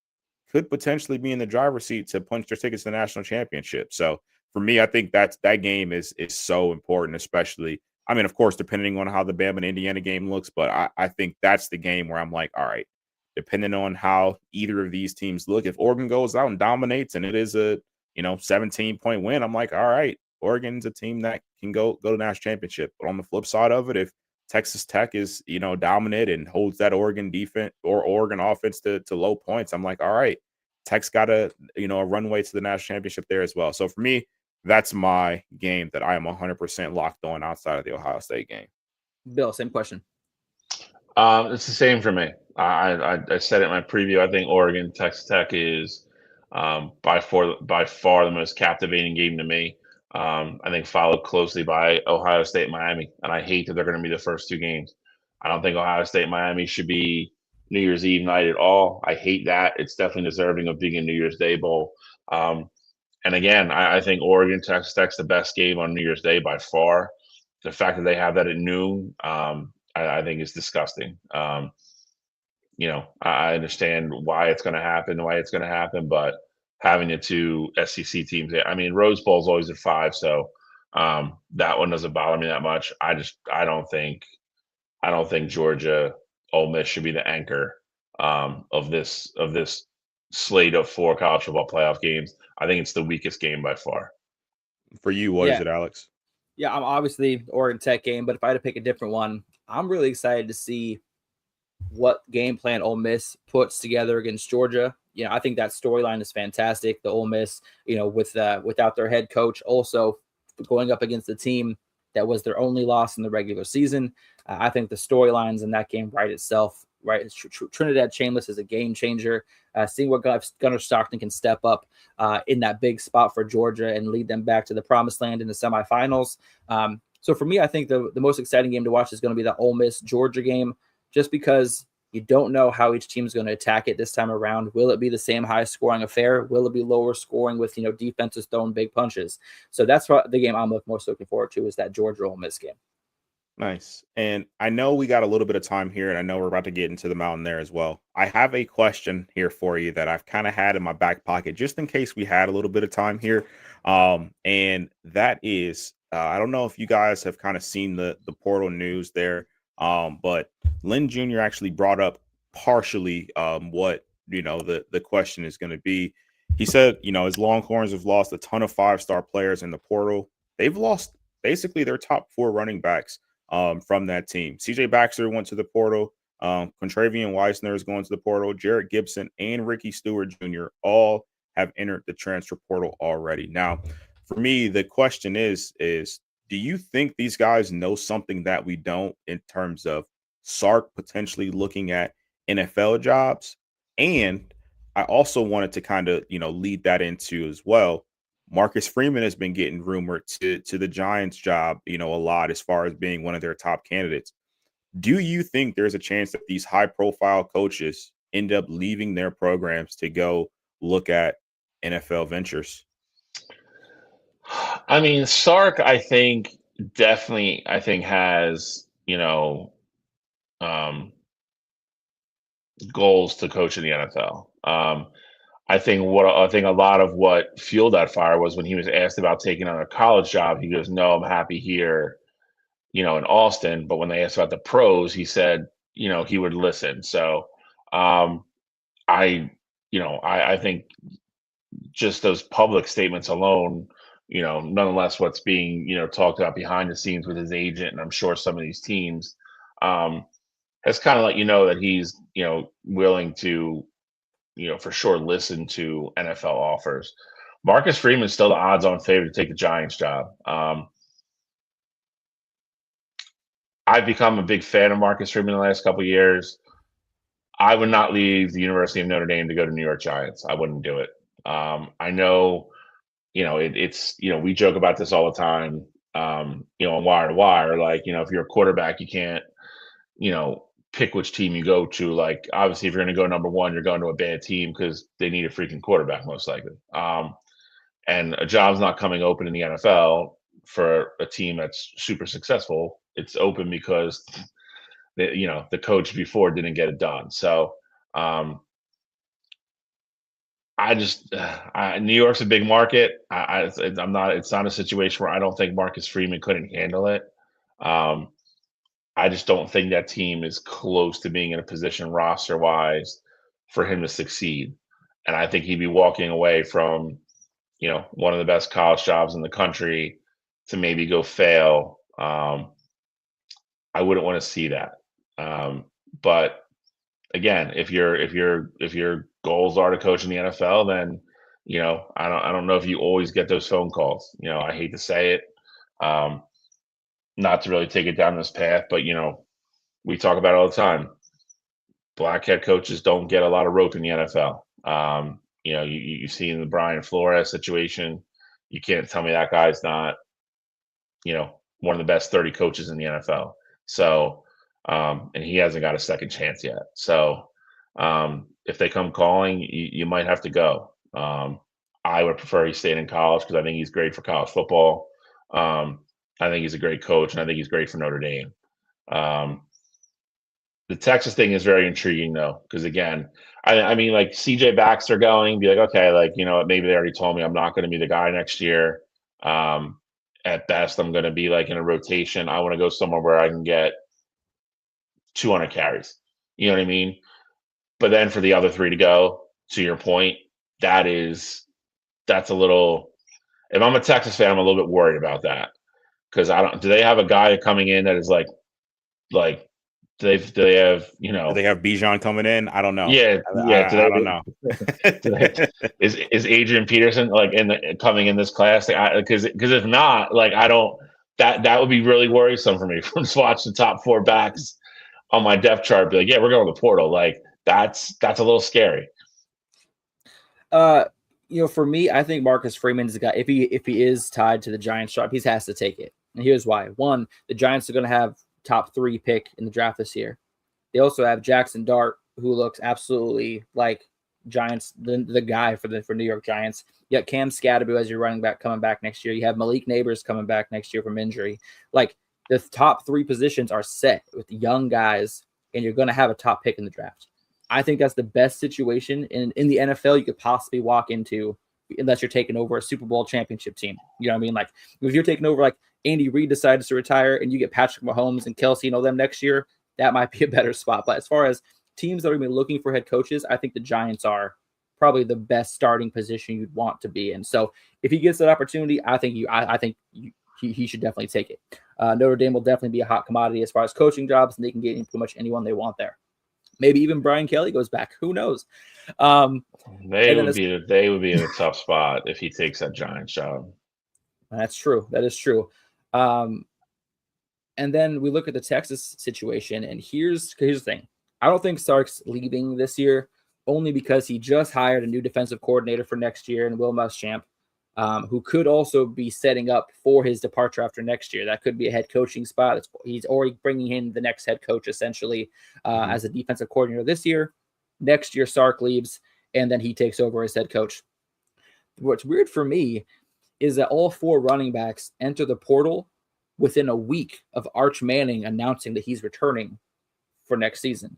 could potentially be in the driver's seat to punch their tickets to the national championship. So for me, I think that game is so important, especially. I mean, of course, depending on how the Bama and Indiana game looks, but I think that's the game where I'm like, all right, depending on how either of these teams look, if Oregon goes out and dominates and it is a 17-point win, I'm like, all right, Oregon's a team that can go to the national championship. But on the flip side of it, if Texas Tech is dominant and holds that Oregon defense or Oregon offense to low points, I'm like, all right, Tech's got a runway to the national championship there as well. So for me, that's my game that I am 100% locked on outside of the Ohio State game. Bill, same question. It's the same for me. I said it in my preview. I think Oregon Texas Tech is by far the most captivating game to me. I think followed closely by Ohio State Miami, and I hate that they're going to be the first 2 games. I don't think Ohio State Miami should be New Year's Eve night at all. I hate that. It's definitely deserving of being a New Year's Day bowl. And again, I think Oregon Texas Tech's the best game on New Year's Day by far. The fact that they have that at noon, I think is disgusting. I understand why it's going to happen, but having the 2 SEC teams, I mean, Rose Bowl is always at 5, so that one doesn't bother me that much. I don't think Georgia Ole Miss should be the anchor of this slate of 4 college football playoff games. I think it's the weakest game by far. For you, what is it, Alex? Yeah, I'm obviously Oregon Tech game, but if I had to pick a different one, I'm really excited to see what game plan Ole Miss puts together against Georgia. I think that storyline is fantastic. The Ole Miss, without their head coach, also going up against a team that was their only loss in the regular season. I think the storylines in that game write itself. Right, Trinidad Chainless is a game changer. Seeing what Gunnar Stockton can step up in that big spot for Georgia and lead them back to the promised land in the semifinals. So for me, I think the most exciting game to watch is going to be the Ole Miss Georgia game, just because you don't know how each team is going to attack it this time around. Will it be the same high scoring affair? Will it be lower scoring with defenses throwing big punches? So that's what the game I'm most looking forward to, is that Georgia Ole Miss game. Nice. And I know we got a little bit of time here, and I know we're about to get into the mountain there as well. I have a question here for you that I've kind of had in my back pocket just in case we had a little bit of time here. And that is, I don't know if you guys have kind of seen the portal news there But Lynn Jr. actually brought up partially what the question is going to be. He said, his Longhorns have lost a ton of 5-star players in the portal. They've lost basically their top 4 running backs from that team. CJ Baxter went to the portal. Contravian Weissner is going to the portal. Jarrett Gibson and Ricky Stewart Jr. all have entered the transfer portal already. Now, for me, the question is do you think these guys know something that we don't in terms of Sark potentially looking at NFL jobs? And I also wanted to kind of, lead that into as well. Marcus Freeman has been getting rumored to the Giants job, a lot as far as being one of their top candidates. Do you think there's a chance that these high-profile coaches end up leaving their programs to go look at NFL ventures? I mean, Sark, I think has, goals to coach in the NFL. I think a lot of what fueled that fire was when he was asked about taking on a college job. He goes, "No, I'm happy here, in Austin." But when they asked about the pros, he said, he would listen. So, I think just those public statements alone, nonetheless, what's being, talked about behind the scenes with his agent, and I'm sure some of these teams, has kind of let you know that he's, willing to, for sure listen to NFL offers. Marcus Freeman's still the odds-on favorite to take the Giants job. I've become a big fan of Marcus Freeman in the last couple of years. I would not leave the University of Notre Dame to go to New York Giants. I wouldn't do it. I know, it's we joke about this all the time, on Wire to Wire. Like, if you're a quarterback, you can't, pick which team you go to. Like, obviously, if you're going to go number 1, you're going to a bad team because they need a freaking quarterback, most likely. And a job's not coming open in the NFL for a team that's super successful. It's open because the coach before didn't get it done. So, New York's a big market. It's not a situation where I don't think Marcus Freeman couldn't handle it. I just don't think that team is close to being in a position roster wise for him to succeed. And I think he'd be walking away from, one of the best college jobs in the country to maybe go fail. I wouldn't want to see that. But again, if your goals are to coach in the NFL, then, I don't know if you always get those phone calls. I hate to say it. Not to really take it down this path, but we talk about it all the time. Black head coaches don't get a lot of rope in the NFL. You see in the Brian Flores situation, you can't tell me that guy's not, one of the best 30 coaches in the NFL. So, and he hasn't got a second chance yet. So, if they come calling, you might have to go. I would prefer he stayed in college because I think he's great for college football. I think he's a great coach, and I think he's great for Notre Dame. The Texas thing is very intriguing, though, because again, I mean, like CJ Baxter going, be like, okay, like, maybe they already told me I'm not going to be the guy next year. At best, I'm going to be like in a rotation. I want to go somewhere where I can get 200 carries. You know what I mean? But then for the other 3 to go, to your point, that's a little. If I'm a Texas fan, I'm a little bit worried about that. Because do they have a guy coming in that is like do they have Do they have Bijan coming in? I don't know. Yeah. I don't know. Is Adrian Peterson coming in this class? Because if not, like I don't. That would be really worrisome for me. From just watch the top 4 backs on my depth chart, be like, yeah, we're going to the portal. Like that's a little scary. For me, I think Marcus Freeman's the guy. If he is tied to the Giants job, he has to take it. And here's why. 1, the Giants are going to have top 3 pick in the draft this year. They also have Jackson Dart, who looks absolutely like Giants, the guy for New York Giants. You got Cam Scatterby as your running back coming back next year. You have Malik Neighbors coming back next year from injury. Like the top 3 positions are set with young guys, and you're going to have a top pick in the draft. I think that's the best situation in the NFL you could possibly walk into, unless you're taking over a Super Bowl championship team. You know what I mean? Like if you're taking over like Andy Reid decides to retire and you get Patrick Mahomes and Kelsey and all them next year, that might be a better spot. But as far as teams that are going to be looking for head coaches, I think the Giants are probably the best starting position you'd want to be in. So if he gets that opportunity, I think he should definitely take it. Notre Dame will definitely be a hot commodity as far as coaching jobs, and they can get pretty much anyone they want there. Maybe even Brian Kelly goes back. Who knows? They would be in a tough spot if he takes that Giants job. That's true. That is true. And then we look at the Texas situation, and here's the thing. I don't think Sark's leaving this year, only because he just hired a new defensive coordinator for next year in Will Muschamp, who could also be setting up for his departure after next year. That could be a head coaching spot. He's already bringing in the next head coach, essentially, as a defensive coordinator this year. Next year, Sark leaves, and then he takes over as head coach. What's weird for me is that all 4 running backs enter the portal within a week of Arch Manning announcing that he's returning for next season.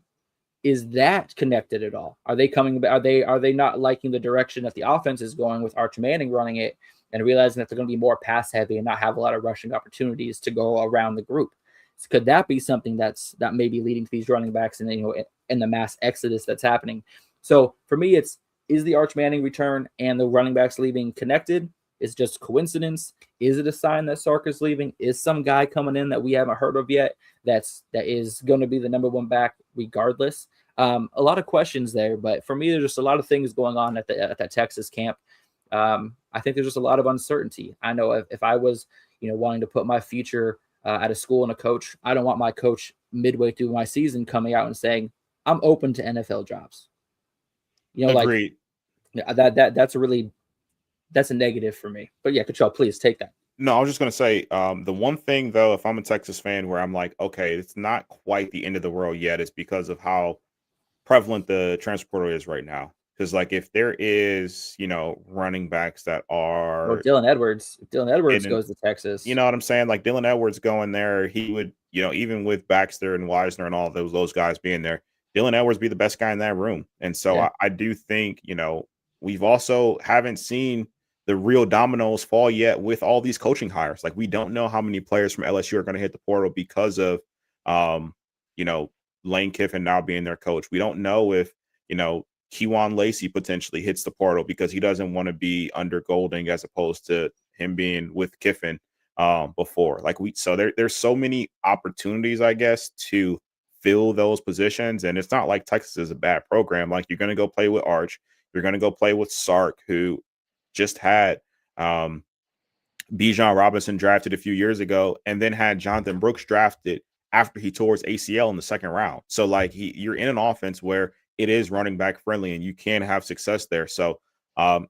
Is that connected at all? Are they coming? Are they not liking the direction that the offense is going with Arch Manning running it and realizing that they're going to be more pass heavy and not have a lot of rushing opportunities to go around the group? Could that be something that may be leading to these running backs and in the mass exodus that's happening? So for me, is the Arch Manning return and the running backs leaving connected? Is it just coincidence? Is it a sign that Sark is leaving? Is some guy coming in that we haven't heard of yet that is going to be the number 1 back regardless? A lot of questions there, but for me, there's just a lot of things going on at that Texas camp. I think there's just a lot of uncertainty. I know if I was, wanting to put my future at a school and a coach, I don't want my coach midway through my season coming out and saying, I'm open to NFL jobs. Agreed. That's a negative for me. But yeah, Kachel, please take that. No, I was just going to say the one thing, though, if I'm a Texas fan where I'm like, okay, it's not quite the end of the world yet, is because of how prevalent the transfer portal is right now. Because, like, if there is, running backs that are... Or Dylan Edwards. If Dylan Edwards goes to Texas. You know what I'm saying? Like, Dylan Edwards going there, he would, even with Baxter and Wisner and all those guys being there, Dylan Edwards be the best guy in that room. And so yeah. I do think, we've also haven't seen the real dominoes fall yet with all these coaching hires. Like, we don't know how many players from LSU are going to hit the portal because of, Lane Kiffin now being their coach. We don't know if, Kejuan Lacey potentially hits the portal because he doesn't want to be under Golding as opposed to him being with Kiffin before. So there's so many opportunities, I guess, to fill those positions. And it's not like Texas is a bad program. Like, you're going to go play with Arch. You're going to go play with Sark, who just had Bijan Robinson drafted a few years ago and then had Jonathan Brooks drafted after he tore his ACL in the 2nd round. So, like, you're in an offense where it is running back friendly and you can have success there. So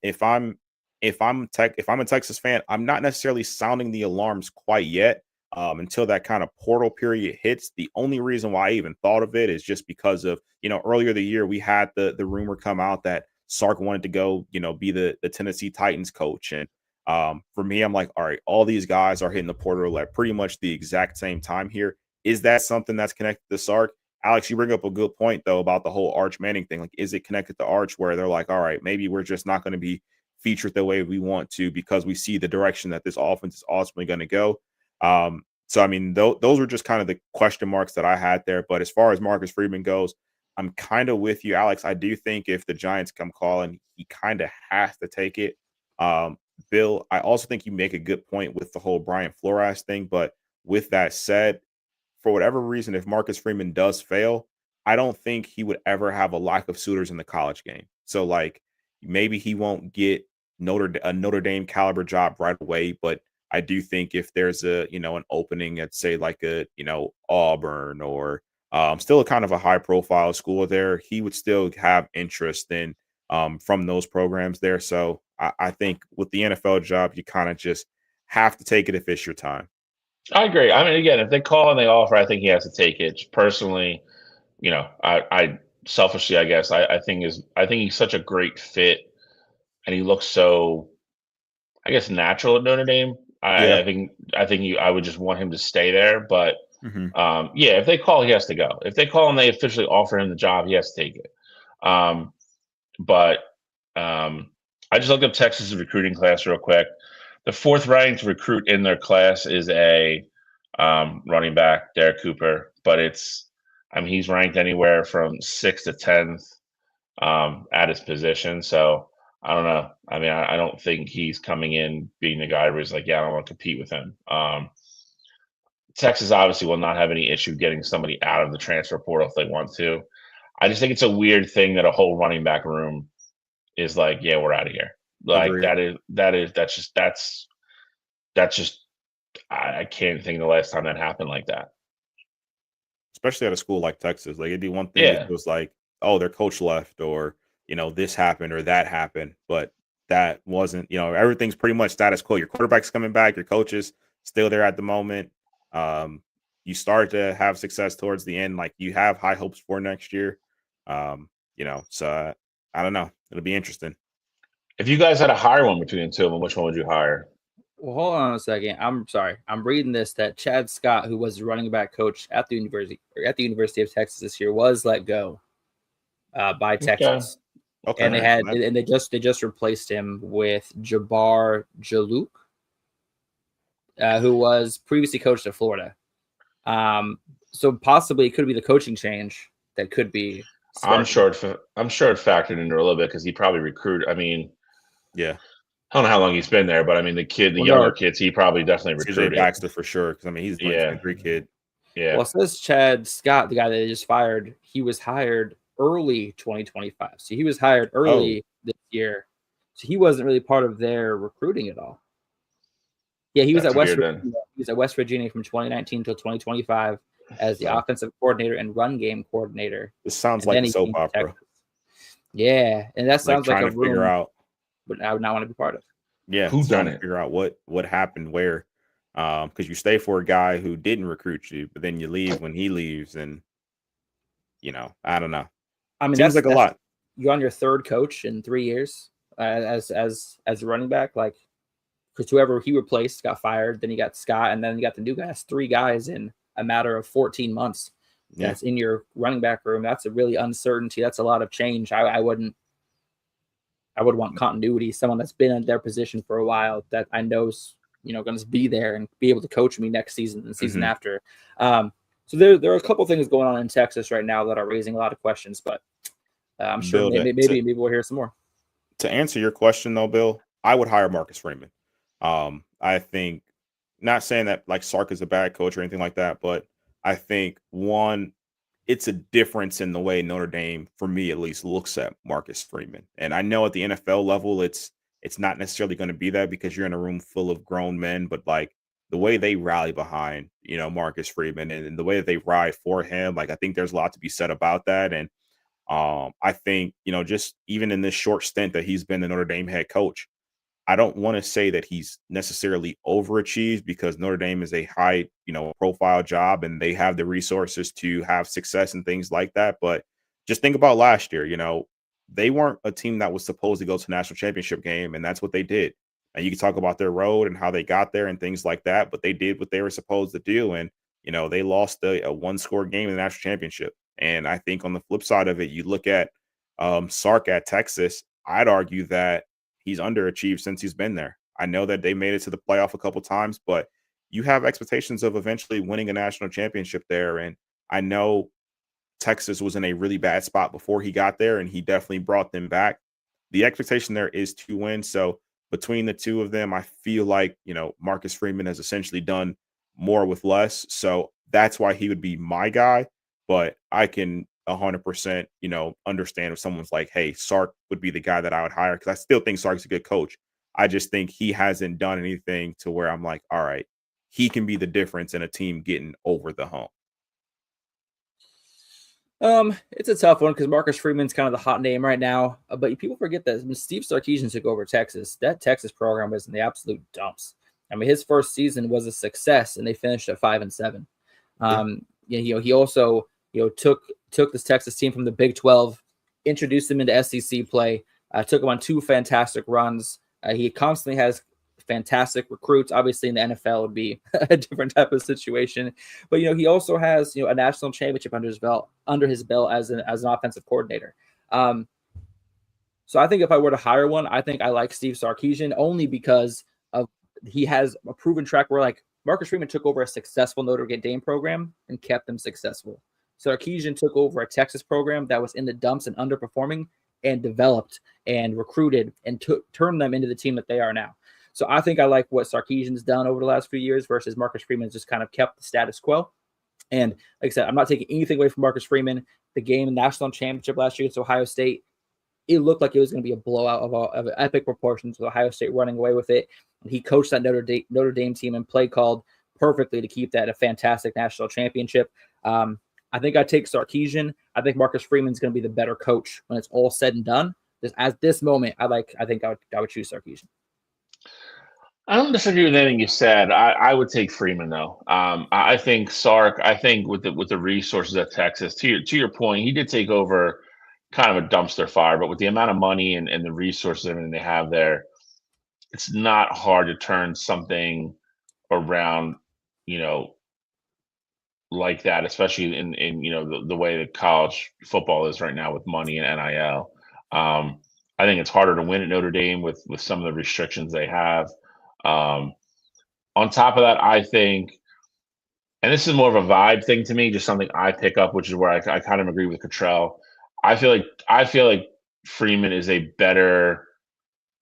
if I'm a Texas fan, I'm not necessarily sounding the alarms quite yet until that kind of portal period hits. The only reason why I even thought of it is just because of, earlier the year we had the rumor come out that Sark wanted to go, be the Tennessee Titans coach. And for me, I'm like, all right, all these guys are hitting the portal at pretty much the exact same time here. Is that something that's connected to Sark? Alex, you bring up a good point, though, about the whole Arch Manning thing. Like, is it connected to Arch where they're like, all right, maybe we're just not going to be featured the way we want to because we see the direction that this offense is ultimately going to go. So, I mean, those were just kind of the question marks that I had there. But as far as Marcus Freeman goes, I'm kind of with you, Alex. I do think if the Giants come calling, he kind of has to take it. Bill, I also think you make a good point with the whole Brian Flores thing. But with that said, for whatever reason, if Marcus Freeman does fail, I don't think he would ever have a lack of suitors in the college game. So, like, maybe he won't get a Notre Dame caliber job right away, but I do think if there's an opening at, say, like Auburn or still a kind of a high profile school there, he would still have interest in from those programs there. So I think with the NFL job, you kind of just have to take it if it's your time. I agree. I mean, again, if they call and they offer, I think he has to take it. Personally, I selfishly, I guess, I think he's such a great fit, and he looks so, I guess, natural at Notre Dame. I think I would just want him to stay there. But if they call, he has to go. If they call and they officially offer him the job, he has to take it. But I just looked up Texas' recruiting class real quick. The fourth ranked recruit in their class is a running back, Derek Cooper, but he's ranked anywhere from 6th to 10th at his position. So I don't know. I mean, I don't think he's coming in being the guy where he's like, yeah, I don't want to compete with him. Texas obviously will not have any issue getting somebody out of the transfer portal if they want to. I just think it's a weird thing that a whole running back room is like, yeah, we're out of here. Like Agreed. that's just I can't think of the last time that happened like that. Especially at a school like Texas. Like, it'd be one thing if Yeah. it was like, oh, their coach left, or this happened or that happened, but that wasn't. Everything's pretty much status quo. Your quarterback's coming back, your coach is still there at the moment. You start to have success towards the end, like you have high hopes for next year. So I don't know. It'll be interesting. If you guys had to hire one between the two of them, which one would you hire? Well, hold on a second. I'm sorry. I'm reading this that Chad Scott, who was the running back coach at the University of Texas this year, was let go by Texas. Okay. And they just replaced him with Jabbar Jalouk, who was previously coached at Florida. So possibly it could be the coaching change that could be. I'm sure it factored into a little bit because he probably recruited. I mean, yeah. I don't know how long he's been there, but I mean, the younger kids, he probably definitely recruited. CJ Baxter for sure, because I mean, he's a great kid. Yeah. Well, it says Chad Scott, the guy that they just fired, he was hired early 2025. So he was hired early this year. So he wasn't really part of their recruiting at all. Yeah, he was at West Virginia. He was at West Virginia from 2019 till 2025 as the offensive coordinator and run game coordinator. This sounds like a soap opera. Yeah, and that sounds like a room figure out, but I would not want to be part of. Yeah, who's done it? Figure out what happened where, because you stay for a guy who didn't recruit you, but then you leave when he leaves, and I don't know. I mean, seems like a lot. You're on your third coach in 3 years as a running back, like because whoever he replaced got fired, then you got Scott, and then you got the new guy. That's 3 guys in a matter of 14 months. That's in your running back room. That's a really uncertainty. That's a lot of change. I would want continuity, someone that's been in their position for a while that I know's going to be there and be able to coach me next season and the season after. So there are a couple things going on in Texas right now that are raising a lot of questions, but I'm sure maybe we'll hear some more. To answer your question though, Bill, I would hire Marcus Freeman. I think, not saying that like Sark is a bad coach or anything like that, but I think one, it's a difference in the way Notre Dame, for me at least, looks at Marcus Freeman. And I know at the NFL level, it's not necessarily going to be that because you're in a room full of grown men, but like the way they rally behind, Marcus Freeman and the way that they ride for him, like I think there's a lot to be said about that. And I think, just even in this short stint that he's been the Notre Dame head coach, I don't want to say that he's necessarily overachieved because Notre Dame is a high, profile job and they have the resources to have success and things like that. But just think about last year, they weren't a team that was supposed to go to national championship game, and that's what they did. And you can talk about their road and how they got there and things like that, but they did what they were supposed to do. And, they lost a 1-score game in the national championship. And I think on the flip side of it, you look at Sark at Texas, I'd argue that he's underachieved since he's been there. I know that they made it to the playoff a couple times, but you have expectations of eventually winning a national championship there. And I know Texas was in a really bad spot before he got there, and he definitely brought them back. The expectation there is to win. So between the two of them, I feel like, Marcus Freeman has essentially done more with less. So that's why he would be my guy. But I can 100%, understand if someone's like, hey, Sark would be the guy that I would hire, because I still think Sark's a good coach. I just think he hasn't done anything to where I'm like, all right, he can be the difference in a team getting over the hump. It's a tough one because Marcus Freeman's kind of the hot name right now. But people forget that when Steve Sarkisian took over Texas, that Texas program was in the absolute dumps. I mean, his first season was a success, and they finished at 5-7. He also took this Texas team from the Big 12, introduced them into SEC play, took them on 2 fantastic runs. He constantly has fantastic recruits. Obviously, in the NFL would be a different type of situation, but he also has a national championship under his belt as an offensive coordinator. So I think if I were to hire one, I think I like Steve Sarkisian only because of he has a proven track where like Marcus Freeman took over a successful Notre Dame program and kept them successful. Sarkisian took over a Texas program that was in the dumps and underperforming and developed and recruited and turned them into the team that they are now. So I think I like what Sarkisian's done over the last few years versus Marcus Freeman's just kind of kept the status quo. And like I said, I'm not taking anything away from Marcus Freeman. The game, national championship last year against Ohio State, it looked like it was going to be a blowout of epic proportions with Ohio State running away with it. And he coached that Notre Dame team and play called perfectly to keep that a fantastic national championship. I think I take Sarkisian. I think Marcus Freeman's going to be the better coach when it's all said and done. At this moment, I think I would choose Sarkisian. I don't disagree with anything you said. I would take Freeman though. I think Sark. I think with the resources at Texas, to your point, he did take over kind of a dumpster fire, but with the amount of money and the resources and everything they have there, it's not hard to turn something around, like that, especially in the way that college football is right now with money and NIL. I think it's harder to win at Notre Dame with some of the restrictions they have. On top of that, I think, and this is more of a vibe thing to me, just something I pick up, which is where I kind of agree with Cottrell. I feel like Freeman is a better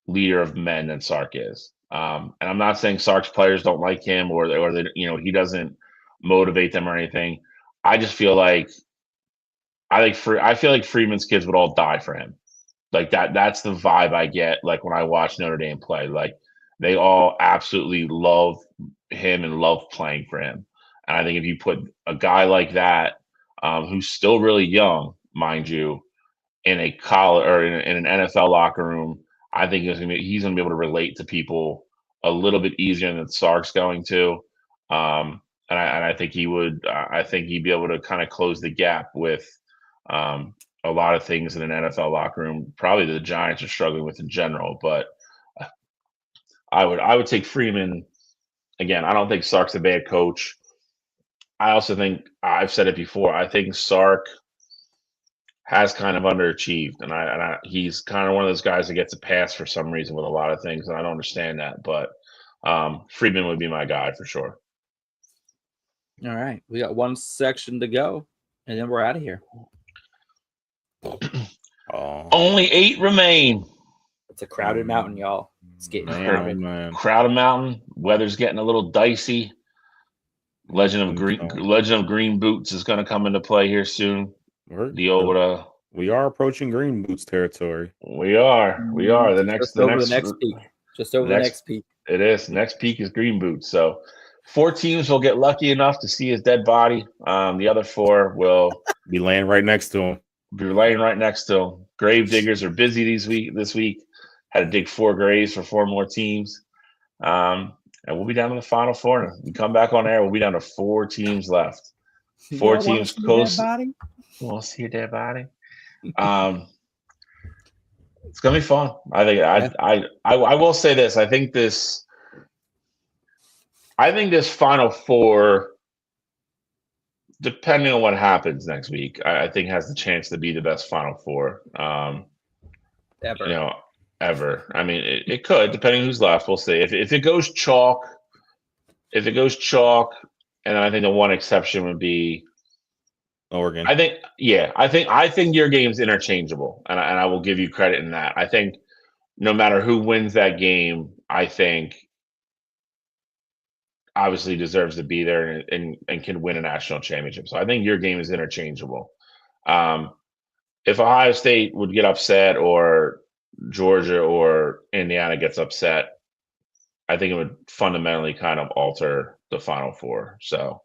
leader of men than Sark is. And I'm not saying Sark's players don't like him or that he doesn't motivate them or anything. I just feel like I feel like Freeman's kids would all die for him. Like that's the vibe I get like when I watch Notre Dame play. Like they all absolutely love him and love playing for him. And I think if you put a guy like that, who's still really young, mind you, in a college or in an NFL locker room, I think he's gonna be able to relate to people a little bit easier than Sark's going to. And I think he would. I think he'd be able to kind of close the gap with a lot of things in an NFL locker room. Probably the Giants are struggling with in general, but I would take Freeman. Again, I don't think Sark's a bad coach. I also think I've said it before. I think Sark has kind of underachieved, and he's kind of one of those guys that gets a pass for some reason with a lot of things, and I don't understand that. But Freeman would be my guy for sure. All right, we got one section to go, and then we're out of here. Only 8 remain. It's a crowded mountain, y'all. It's getting crowded. Man. Crowded mountain. Weather's getting a little dicey. Legend of Green Boots is going to come into play here soon. We are approaching Green Boots territory. We are. The next peak. Just over the next peak. It is. Next peak is Green Boots. So 4 teams will get lucky enough to see his dead body. The other 4 will be laying right next to him. Grave diggers are busy this week. Had to dig 4 graves for 4 more teams. And we'll be down to the Final 4. We come back on air. We'll be down to 4 teams left. 4 teams close. We'll see your dead body. It's gonna be fun. I think. I will say this. I think this Final 4, depending on what happens next week, I think has the chance to be the best Final 4 ever. I mean, it could, depending on who's left. We'll see. If it goes chalk, and then I think the one exception would be Oregon. I think your game's interchangeable, and I will give you credit in that. I think no matter who wins that game, I think obviously deserves to be there and can win a national championship. So I think your game is interchangeable. If Ohio State would get upset or Georgia or Indiana gets upset, I think it would fundamentally kind of alter the Final 4. So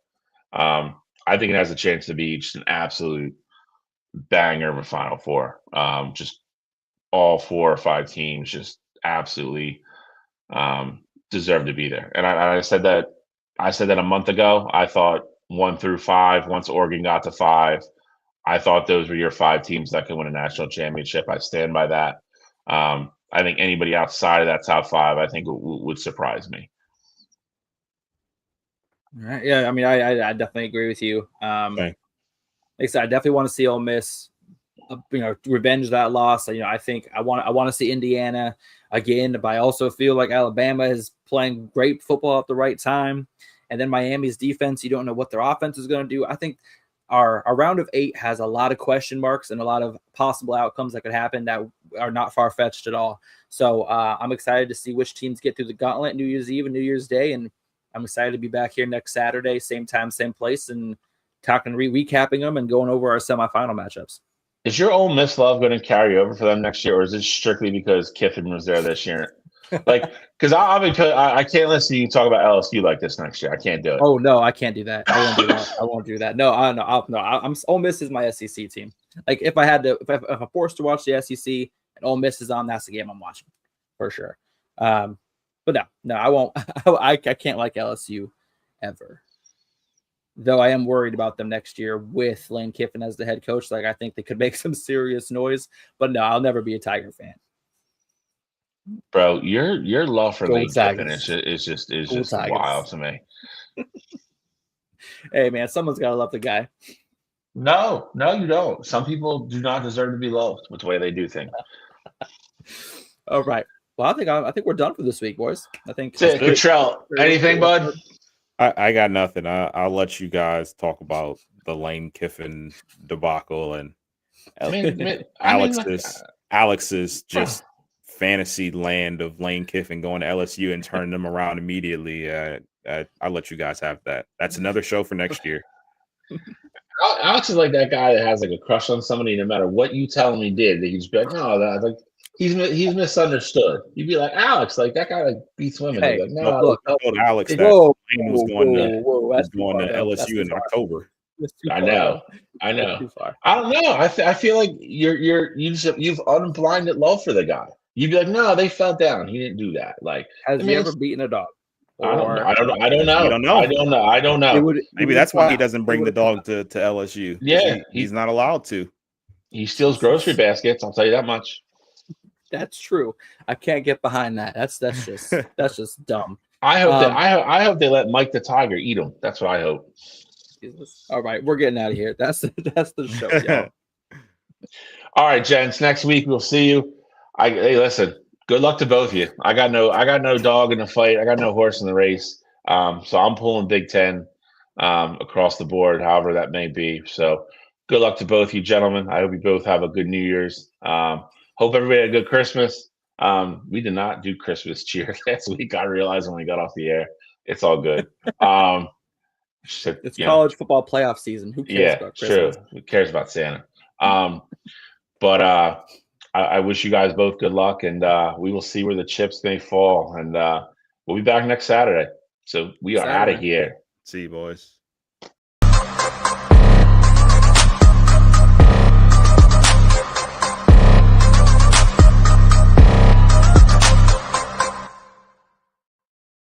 I think it has a chance to be just an absolute banger of a Final 4. Just all 4 or 5 teams just absolutely deserve to be there. And I said that a month ago. I thought 1 through 5, once Oregon got to 5, I thought those were your 5 teams that could win a national championship. I stand by that. I think anybody outside of that top 5, I think would surprise me. All right. Yeah, I mean, I definitely agree with you. Like I said, I definitely want to see Ole Miss revenge that loss. I think I want to see Indiana again, but I also feel like Alabama is playing great football at the right time. And then Miami's defense, you don't know what their offense is going to do. I think our round of 8 has a lot of question marks and a lot of possible outcomes that could happen that are not far-fetched at all. So I'm excited to see which teams get through the gauntlet New Year's Eve and New Year's Day. And I'm excited to be back here next Saturday, same time, same place, and talking, recapping them and going over our semifinal matchups. Is your Ole Miss love going to carry over for them next year, or is it strictly because Kiffin was there this year? Like, because I can't listen to you talk about LSU like this next year. I can't do it. Oh no, I can't do that. I won't do that. I won't do that. No, I'm Ole Miss is my SEC team. Like if I'm forced to watch the SEC and Ole Miss is on, that's the game I'm watching for sure. But no, I won't. I can't like LSU ever. Though I am worried about them next year with Lane Kiffin as the head coach. Like I think they could make some serious noise. But no, I'll never be a Tiger fan. Bro, your love for Lane Kiffin is just wild to me. Hey man, someone's gotta love the guy. No, you don't. Some people do not deserve to be loved with the way they do things. All right. Well, I think we're done for this week, boys. I think Cottrell, anything, bud? I got nothing. I'll let you guys talk about the Lane Kiffin debacle and Alex's just fantasy land of Lane Kiffin going to LSU and turning them around immediately. I'll let you guys have that. That's another show for next year. Alex is like that guy that has like a crush on somebody. No matter what you tell him he did, they just be like, "No, that's like he's misunderstood." You'd be like, "Alex, like that guy like beats women." Hey, like, no, look, I told Alex that Lane was going to LSU in October. I know. I don't know. I feel like you've unblinded love for the guy. You'd be like, no, they fell down. He didn't do that. Like, has he ever beaten a dog? I don't know. Maybe that's why he doesn't bring the dog to LSU. Yeah, he's not allowed to. He steals grocery baskets. I'll tell you that much. That's true. I can't get behind that. That's just dumb. I hope they let Mike the Tiger eat him. That's what I hope. Jesus. All right, we're getting out of here. That's the show, y'all. All right, gents. Next week we'll see you. Hey, listen. Good luck to both of you. I got no dog in the fight. I got no horse in the race. So I'm pulling Big Ten across the board, however that may be. So good luck to both you gentlemen. I hope you both have a good New Year's. Hope everybody had a good Christmas. We did not do Christmas cheer last week. I realized when we got off the air. It's all good. It's college football playoff season. Who cares about Christmas? True. Who cares about Santa? But I wish you guys both good luck, and we will see where the chips may fall. And we'll be back next Saturday. So we are out of here. See you, boys.